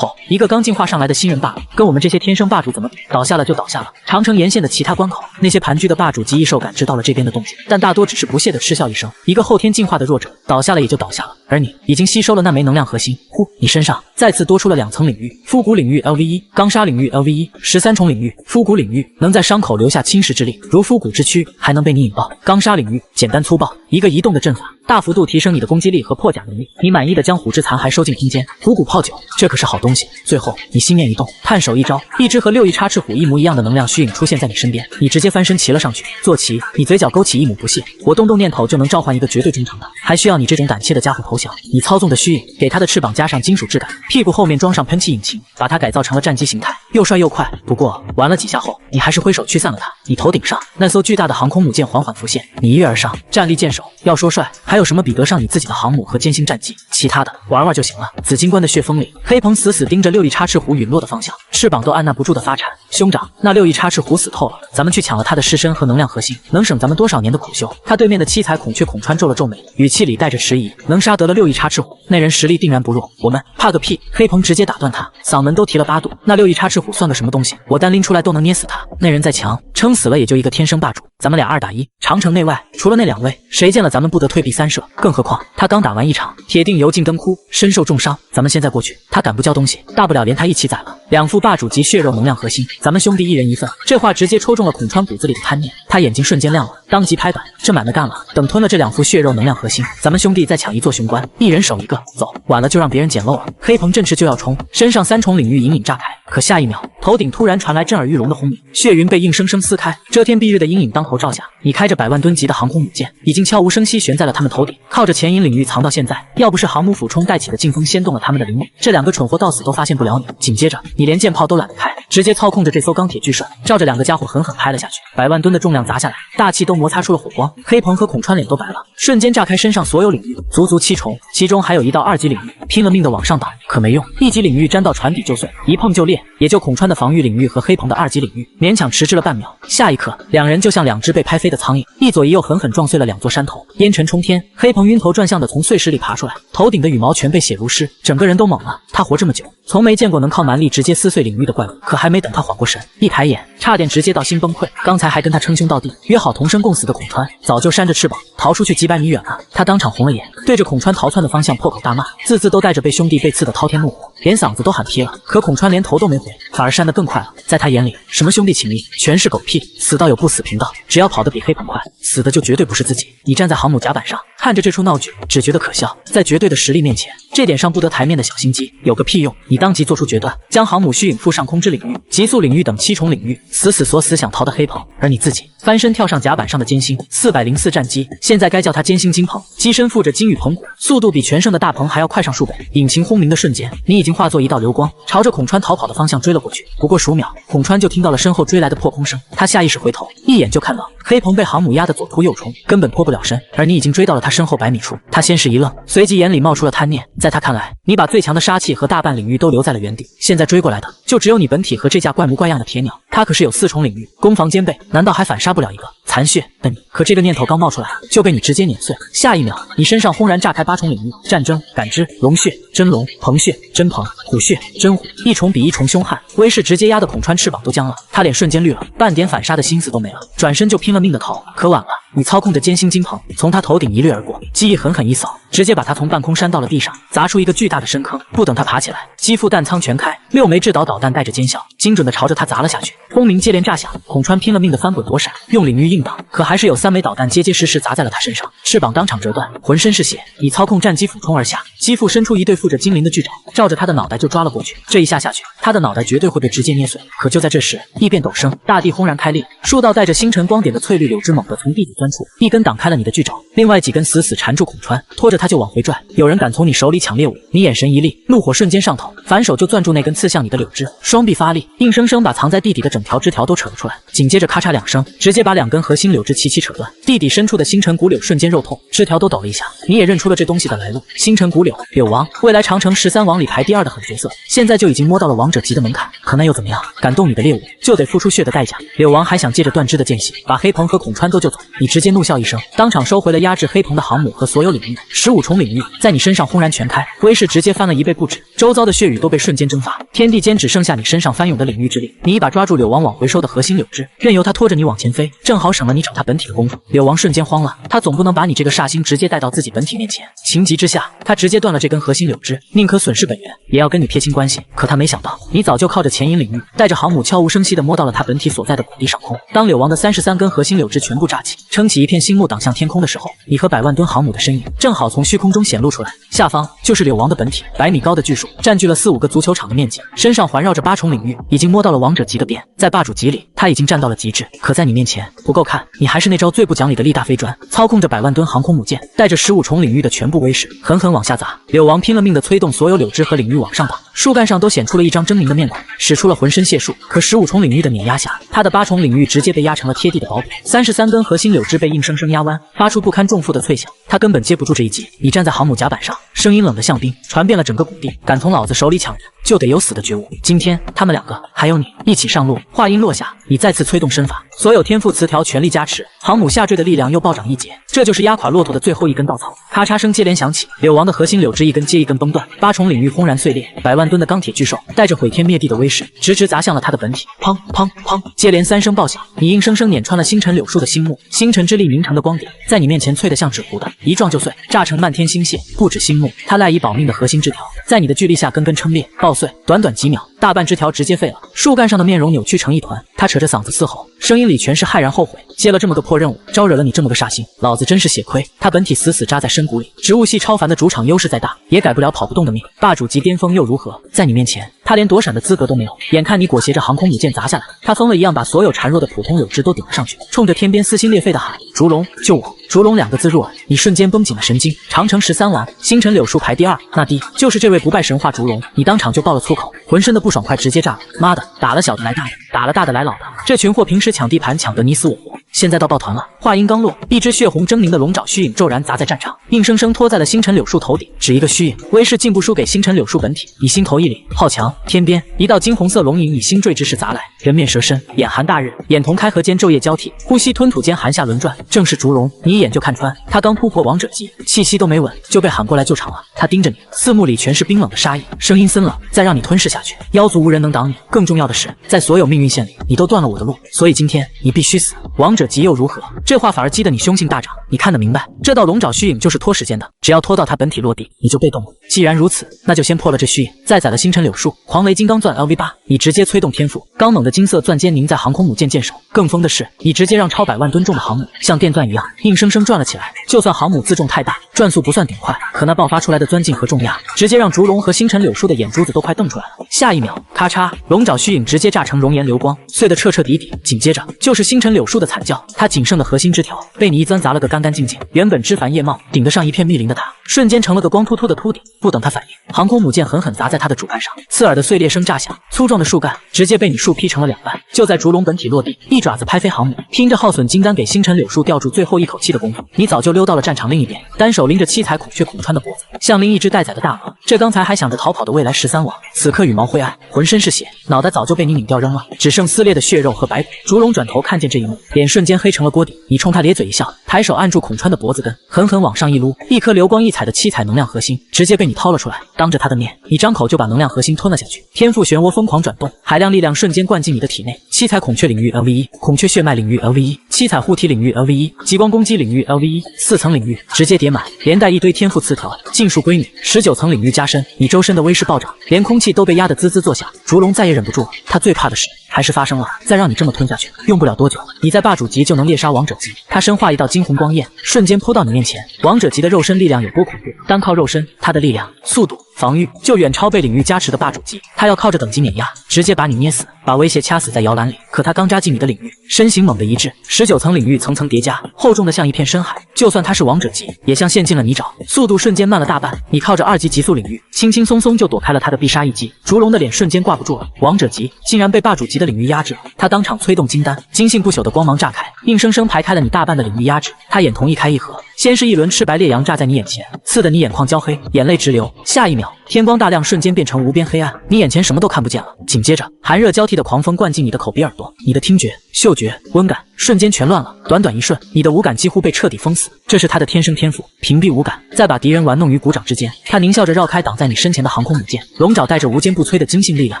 一个刚进化上来的新人霸主，跟我们这些天生霸主怎么比？倒下了就倒下了。长城沿线的其他关口，那些盘踞的霸主级异兽感知到了这边的动静，但大多只是不屑地嗤笑一声。一个后天进化的弱者倒下了也就倒下了，而你已经吸收了那枚能量核心。呼，你身上再次多出了2层领域：肤骨领域 LV1，钢砂领域 LV1，13重领域。肤骨领域能在伤口留下侵蚀之力，如肤骨之躯，还能被你引爆。钢砂领域简单粗暴，一个移动的阵法，大幅度提升你的攻击力和破甲能力。你满意的将虎之残骸收进空间。虎骨泡酒，这可是好东西。最后，你心念一动，探手一招，一只和6翼插翅虎一模一样的能量虚影出现在你身边，你直接翻身骑了上去。坐骑，你嘴角勾起一抹不屑，我动念头就能召唤一个绝对中场的，还需要你这种胆怯的家伙投降？你操纵的虚影，给它的翅膀加上金属质感，屁股后面装上喷气引擎，把它改造成了战机形态，又帅又快。不过玩了几下后，你还是挥手驱散了它。你头顶上那艘巨大的航空母舰缓缓浮现，你一跃而上，站立舰首。要说帅，还有什么比得上你自己的航母和歼星战机？其他的玩玩就行了。紫金冠的血锋里，黑鹏死死盯着6翼插翅虎陨落的方向，翅膀都按捺不住的发颤。兄长，那6翼插翅虎死透了，咱们去抢了他的尸身和能量核心，能省咱们多少年的苦修？他对面的七彩孔雀孔川皱了皱眉，语气里带着迟疑。能杀得了6翼插翅虎，那人实力定然不弱。我们怕个屁！黑鹏直接打断他，嗓门都提了8度。那6翼插翅虎算个什么东西？我单拎出来都能捏死他。那人再强，撑死了也就一个天生霸主。咱们俩2打1，长城内外除了那2位，谁见了咱们不得退避三舍？更何况他刚打完1场，铁定油尽灯枯，身受重伤。咱们现在过去，他敢不交东西？大不了连他一起宰了。2副霸主级血肉能量核心，咱们兄弟1人1份。这话直接戳中了孔川骨子里的贪念，他眼睛瞬间亮了，当即拍板，这买卖干了。等吞了这2副血肉能量核心，咱们兄弟再抢一座雄关，1人守1个。走，晚了就让别人捡漏了。黑鹏振翅就要冲，身上3重领域隐隐炸开，可下一秒，头顶突然传来震耳欲聋的轰鸣，血云被硬生生撕开，遮天蔽日的阴影当头照下。你开着100万吨级的航空母舰，已经悄无声息悬在了他们头顶，靠着前引领域藏到现在。要不是航母俯冲带起的劲风掀动了他们的灵敏，这2个蠢货到死都发现不了你。紧接着，你连舰炮都懒得开，直接操控着这艘钢铁巨兽，照着2个家伙狠狠拍了下去。100万吨的重量砸下来，大气都摩擦出了火光。黑鹏和孔川脸都白了，瞬间炸开身上所有领域，足足7重，其中还有1道2级领域，拼了命的往上挡，可没用。1级领域沾到船底就碎，一碰就裂，也就孔川的防御领域和黑鹏的2级领域勉强迟滞了半秒。下一刻，2人就像2只被拍飞的苍蝇，一左一右狠狠撞碎了2座山头，烟尘冲天。黑鹏晕头转向的从碎石里爬出来，头顶的羽毛全被血如湿，整个人都懵了。他活这么久，从没见过能靠蛮力直接撕碎领域的怪物，可还没等他缓过神，一抬眼差点直接到心崩溃。刚才还跟他称兄道弟，约好同生共死的孔川，早就扇着翅膀逃出去几百米远了。他当场红了眼，对着孔川逃窜的方向破口大骂，字字都带着被兄弟背刺的滔天怒火，连嗓子都喊劈了。可孔川连头都没回，反而扇得更快了。在他眼里，什么兄弟情谊全是狗屁，死道有不死贫道，只要跑得比黑鹏快，死的就绝对不是自己。你站在航母甲板上，看着这出闹剧，只觉得可笑。在绝对的实力面前，这点上不得台面的小心机有个屁用！你当即做出决断，将航母虚影附上空之领域、极速领域等7重领域，死死锁死想逃的黑鹏。而你自己翻身跳上甲板上的歼星404战机，现在该叫它歼星金鹏，机身附着金羽鹏骨，速度比全盛的大鹏还要快上数倍。引擎轰鸣的瞬间，你已经化作一道流光，朝着孔川逃跑的方向追了过去。不过数秒，孔川就听到了身后追来的破空声，他下意识回头，一眼就看到黑鹏被航母压得左突右冲，根本脱不了身，而你已经追到了他身后100米处。他先是一愣，随即眼里冒出了贪念。在他看来，你把最强的杀气和大半领域都留在了原地，现在追过来的就只有你本体和这架怪模怪样的铁鸟。他可是有4重领域，攻防兼备，难道还反杀不了一个残血的你？可这个念头刚冒出来，就被你直接碾碎。下一秒，你身上轰然炸开8重领域：战争、感知、龙血、真龙、鹏血、真鹏、虎血、真虎，1重比1重凶悍，威势直接压得孔川翅膀都僵了，他脸瞬间绿了，半点反杀的心思都没了，转身就拼了命的逃。可晚了，你操控着歼星金鹏从他头顶一掠而过，机翼狠狠一扫，直接把他从半空扇到了地上，砸出一个巨大的深坑。不等他爬起来，机腹弹舱全开，6枚制导导弹带着尖效，精准的朝着他砸了下去。轰鸣接连炸响，孔川拼了命的翻滚躲闪，用领域硬挡，可还是有3枚导弹结结实实砸在了他身上，翅膀当场折断，浑身是血。你操控战机俯冲而下，机腹伸出一对附着精灵的巨爪，照着他的脑袋就抓了过去。这一下下去，他的脑袋绝对会被直接捏碎。可就在这时，异变陡生，大地轰然开裂，数道带着星辰光点的翠绿柳枝猛地从地底钻出，一根挡开了你的巨爪，另外几根死死缠住孔川，拖着他就往回拽。有人敢从你手里抢猎物，你眼神一厉，怒火瞬间上头，反手就攥住那根刺向你的柳枝，双臂发力，硬生生把藏在地底的整条枝条都扯了出来。紧接着咔嚓2声，直接把2根核心柳枝齐齐扯断，地底深处的星辰骨柳瞬间肉痛，枝条都抖了一下。你也认出了这东西的来路，星辰骨柳，柳王，未来长城13王里排第2的狠角色，现在就已经摸到了王者级的门槛。可那又怎么样？敢动你的猎物，就得付出血的代价。柳王还想借着断肢的间隙把黑鹏和孔川都救走，你直接怒笑一声，当场收回了压制黑瞳的航母和所有领域，15重领域在你身上轰然全开，威势直接翻了1倍不止，周遭的血雨都被瞬间蒸发，天地间只剩下你身上翻涌的领域之力。你一把抓住柳王往回收的核心柳枝，任由他拖着你往前飞，正好省了你找他本体的功夫。柳王瞬间慌了，他总不能把你这个煞星直接带到自己本体面前，情急之下，他直接断了这根核心柳枝，宁可损失本源，也要跟你撇清关系。可他没想到，你早就靠着前引领域，带着航母悄无声息地摸到了他本体所在的谷地上空。当柳王的33根核心柳枝全部炸起，撑起一片星幕挡向天空的时候，你和100万吨航母的身影正好从虚空中显露出来，下方就是柳王的本体，100米高的巨树占据了4、5个足球场的面积，身上环绕着8重领域，已经摸到了王者级的边，在霸主级里他已经站到了极致，可在你面前不够看，你还是那招最不讲理的力大飞砖，操控着100万吨航空母舰，带着15重领域的全部威势，狠狠往下砸。柳王拼了命地催动所有柳枝和领域往上绑，树干上都显出了一张狰狞的面孔，使出了浑身解数。可15重领域的碾压下，他的8重领域直接被压成了贴地的薄骨，33根核心柳枝被硬生生压弯，发出不堪重负的脆响。他根本接不住这一击。你站在航母甲板上，声音冷得像冰，传遍了整个谷地。敢从老子手里抢人，就得有死的觉悟。今天他们2个还有你一起上路。话音落下，你再次催动身法，所有天赋词条全力加持，航母下坠的力量又暴涨一截。这就是压垮骆驼的最后一根稻草。咔嚓声接连响起，柳王的核心柳枝一根接一根崩断，8重领域轰然碎裂，100万吨的钢铁巨兽带着毁天灭地的威势，直直砸向了他的本体。砰砰砰，接连3声爆响，你硬生生碾穿了星辰柳树的星幕，星辰之力凝成的光点在你面前脆得像纸糊的，一撞就碎，炸成漫天星屑。不止星幕，他赖以保命的核心枝条在你的巨力下根根撑裂爆碎，短短几秒，大半枝条直接废了。树干上的面容扭曲成一团，他扯着嗓子嘶吼，声音里全是骇然后悔。接了这么个破任务，招惹了你这么个煞星，老子真是血亏。他本体死死扎在深谷里，植物系超凡的主场优势再大，也改不了跑不动的命。霸主级巅峰又如何？在你面前，他连躲闪的资格都没有。眼看你裹挟着航空母舰砸下来，他疯了一样把所有孱弱的普通柳枝都顶了上去，冲着天边撕心裂肺的喊：烛龙，救我！烛龙2个字入耳，你瞬间绷紧了神经。长城13完，星辰柳树排第2，那第就是这位不败神话烛龙。你当场就爆了粗口，浑身的不爽快直接炸了。妈的，打了小的来大的，打了大的来老的，这群货平时抢地盘抢得你死我活，现在到抱团了。话音刚落，一只血红狰狞的龙爪虚影骤然砸在战场，硬生生拖在了星辰柳树头顶。只一个虚影，威势竟不输给星辰柳树本体。你心头一凛，好强！天边一道金红色龙影以星坠之势砸来，人面蛇身，眼含大日，眼瞳开合间昼夜交替，呼吸吞吐间寒夏轮转，正是烛龙。你一眼就看穿，他刚突破王者级，气息都没稳就被喊过来救场了。他盯着你，四目里全是冰冷的杀意，声音森冷，再让你吞噬下去，妖族无人能挡你。更重要的是，在所有命运线里，你都断了我的路，所以今天你必须死。王者级又如何？这话反而激得你凶性大涨。你看得明白，这道龙爪虚影就是拖时间的，只要拖到他本体落地，你就被动了。既然如此，那就先破了这虚影，再宰了星辰柳树。狂雷金刚钻 LV8，你直接催动天赋，刚猛的金色钻尖凝在航空母舰舰首。更疯的是，你直接让超100万吨重的航母像电钻一样硬生生转了起来。就算航母自重太大，转速不算顶快，可那爆发出来的钻劲和重压，直接让烛龙和星辰柳树的眼珠子都快瞪出来了。下一秒，咔嚓，龙爪虚影直接炸成熔岩流光，碎得彻彻底底。紧接着就是星辰柳树的惨叫，它仅剩的核心枝条被你一钻砸了个干干净净。原本枝繁叶茂，顶得上一片密林的它，瞬间成了个光秃秃的秃顶。不等它反应，航空母舰狠狠砸在它的主干上，刺耳的碎裂声炸响，粗壮的树干直接被你树劈成了2半。就在烛龙本体落地，一爪子拍飞航母，拼着耗损金丹给星辰柳树吊住最后一口气的功夫，你早就溜到了战场另一边，单手拎着七彩孔雀孔穿的脖子，像拎一只待宰的大鹅。这刚才还想着逃跑的未来13王，此刻羽毛灰暗，浑身是血，脑袋早就被你拧掉扔了，只剩撕裂的血肉和白骨。烛龙转头看见这一幕，脸瞬间黑成了锅底。你冲他咧嘴一笑，抬手按住孔川的脖子根，狠狠往上一撸，一颗流光溢彩的七彩能量核心直接被你掏了出来。当着他的面，你张口就把能量核心吞了下去。天赋漩涡疯狂转动，海量力量瞬间灌进你的体内。七彩孔雀领域 LV1， 孔雀血脉领域 LV1， 七彩护体领域 LV1， 极光攻击领域 LV1， 4层领域直接叠满，连带一堆天赋词条尽数归你。19层领域加深，你周身的威势暴涨，连空气都被压得滋滋作响。烛龙再也忍不住了，他最怕的事还是发生了。再让你这么吞下去，用不了多久，你在霸主级就能猎杀王者级。他身化一道金红光焰，瞬间扑到你面前。王者级的肉身力量有多恐怖？单靠肉身，他的力量、速度、防御就远超被领域加持的霸主级。他要靠着等级碾压，直接把你捏死，把威胁掐死在摇篮里。可他刚扎进你的领域，身形猛地一滞，19层领域层层叠加，厚重的像一片深海。就算他是王者级，也像陷进了泥沼，速度瞬间慢了大半。你靠着2级极速领域，轻轻松松就躲开了他的必杀一击。烛龙的脸瞬间挂不住了，王者级竟然被霸主级的领域压制了。他当场催动金丹，金性不朽的光芒炸开，硬生生排开了你大半的领域压制。他眼瞳一开一合，先是一轮赤白烈阳炸在你眼前，刺得你眼眶焦黑，眼泪直流。下一秒，秒，天光大亮，瞬间变成无边黑暗，你眼前什么都看不见了。紧接着，寒热交替的狂风灌进你的口鼻耳朵，你的听觉、嗅觉、温感瞬间全乱了。短短一瞬，你的五感几乎被彻底封死。这是他的天生天赋，屏蔽五感，再把敌人玩弄于股掌之间。他狞笑着绕开挡在你身前的航空母舰，龙爪带着无坚不摧的精性力量，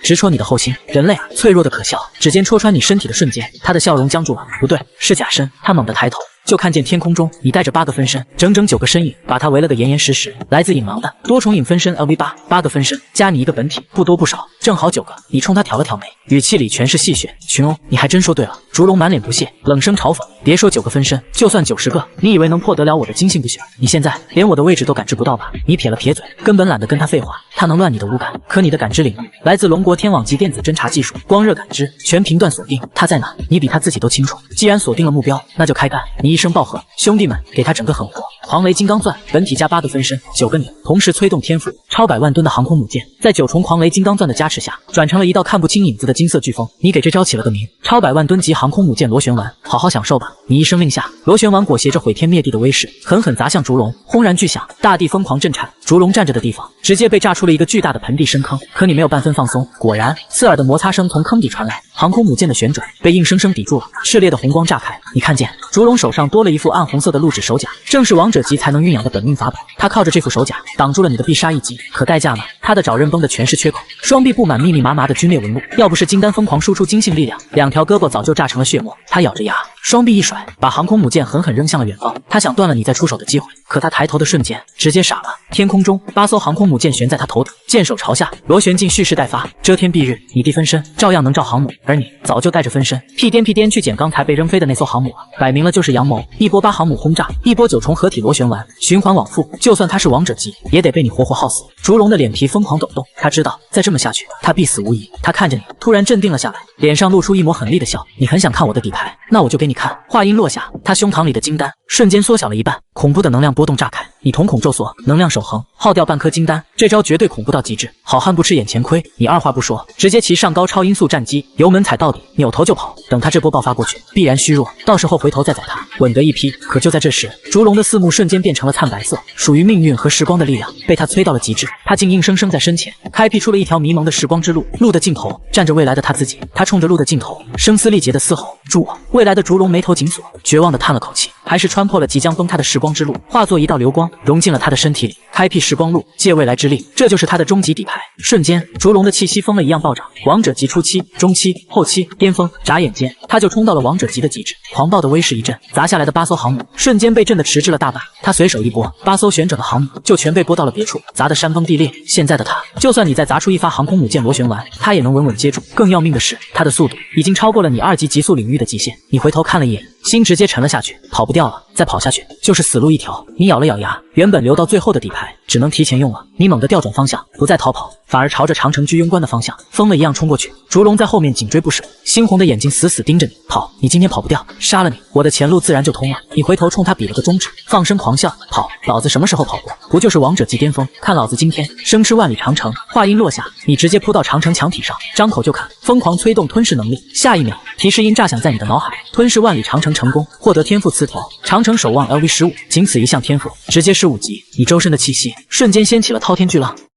直戳你的后心。人类脆弱的可笑，指尖戳穿你身体的瞬间，他的笑容僵住了。不对，是假身。他猛地抬头，就看见天空中你带着8个分身，整整9个身影，把他围了个严严实实。来自影盲的多重影分身 LV8，8个分身加你一个本体，不多不少，正好9个。你冲他挑了挑眉，语气里全是戏谑。群殴，你还真说对了。烛龙满脸不屑，冷声嘲讽。别说9个分身，就算90个，你以为能破得了我的精性不朽？你现在连我的位置都感知不到吧？你撇了撇嘴，根本懒得跟他废话。他能乱你的五感，可你的感知领域来自龙国天网级电子侦察技术，光热感知全频段锁定。他在哪？你比他自己都清楚。既然锁定了目标，那就开干！你一声暴喝，兄弟们，给他整个狠活！狂雷金刚钻，本体加8个分身，9个你，同时催动天赋，超100万吨的航空母舰，在9重狂雷金刚钻的加持下，转成了一道看不清影子的金色飓风。你给这招起了个名，超100万吨级航空母舰螺旋丸，好好享受吧！你一声令下，螺旋丸裹挟着毁天灭地的威势，狠狠砸向烛龙，轰然巨响，大地疯狂震颤。烛龙站着的地方，直接被炸出了一个巨大的盆地深坑。可你没有半分放松，果然，刺耳的摩擦声从坑底传来，航空母舰的旋转被硬生生抵住了，炽烈的红光炸开。你看见烛龙手上多了一副暗红色的录指手甲，正是王者级才能运养的本命法宝。他靠着这副手甲挡住了你的必杀一击，可代价呢？他的爪刃崩的全是缺口，双臂布满密密麻麻的皲裂纹路。要不是金丹疯狂输出精性力量，2条胳膊早就炸成了血沫。他咬着牙，双臂一甩，把航空母舰狠狠扔向了远方。他想断了你再出手的机会，可他抬头的瞬间直接傻了。天空中8艘航空母舰悬在他头顶，舰首朝下，螺旋镜蓄势待发，遮天蔽日。你弟分身照样能照航母，而你早就带着分身屁颠去捡刚才被扔飞的那艘航母了，摆明了就是阳谋。一波8航母轰炸，一波9重合体螺旋丸，循环往复，就算他是王者级，也得被你活活耗死。烛龙的脸皮疯狂抖动，他知道再这么下去，他必死无疑。他看着你，突然镇定了下来，脸上露出一抹狠厉的笑。你很想看我的底牌，那我就给你看。话音落下，他胸膛里的金丹瞬间缩小了一半，恐怖的能量波动炸开。你瞳孔骤缩，能量守恒，耗掉半颗金丹，这招绝对恐怖到极致。好汉不吃眼前亏，你二话不说，直接骑上高超音速战机，油门踩到底，扭头就跑。等他这波爆发过去，必然虚弱，到时候回头再宰他，稳得一批。可就在这时，烛龙的四目瞬间变成了灿白色，属于命运和时光的力量被他催到了极致。他竟硬生生在身前开辟出了一条迷蒙的时光之路，路的尽头站着未来的他自己。他冲着路的尽头声嘶力竭的嘶吼：助我！未来的烛龙眉头紧锁，绝望地叹了口气，还是穿破了即将崩塌的时光之路，化作一道流光融进了他的身体里，开辟时光路，借未来之力，这就是他的终极底牌。瞬间，烛龙的气息疯了一样暴涨，王者级初期、中期、后期、巅峰，眨眼间他就冲到了王者级的极致。狂暴的威势一震，砸下来的8艘航母瞬间被震得迟滞了大半。他随手一拨，8艘旋转的航母就全被拨到了别处，砸得山崩地裂。现在的他，就算你再砸出一发航空母舰螺旋丸，他也能稳稳接住。更要命的是，他的速度已经超过了你2级极速领域的极限。你回头看了一眼，心直接沉了下去，跑不掉了，再跑下去就是死路一条。你咬了咬牙，原本留到最后的底牌只能提前用了。你猛地调转方向，不再逃跑，反而朝着长城居庸关的方向疯了一样冲过去。烛龙在后面紧追不舍，猩红的眼睛死死盯着你。跑，你今天跑不掉，杀了你，我的前路自然就通了。你回头冲他比了个中指，放声狂笑。跑，老子什么时候跑过？不就是王者级巅峰？看老子今天生吃万里长城！话音落下，你直接扑到长城墙体上，张口就啃，疯狂催动吞噬能力。下一秒，提示音炸响在你的脑海，吞噬万里长城成功，获得天赋词条长城守望 LV15，仅此一项天赋，直接是5级。你周身的气息瞬间掀起了滔天巨浪。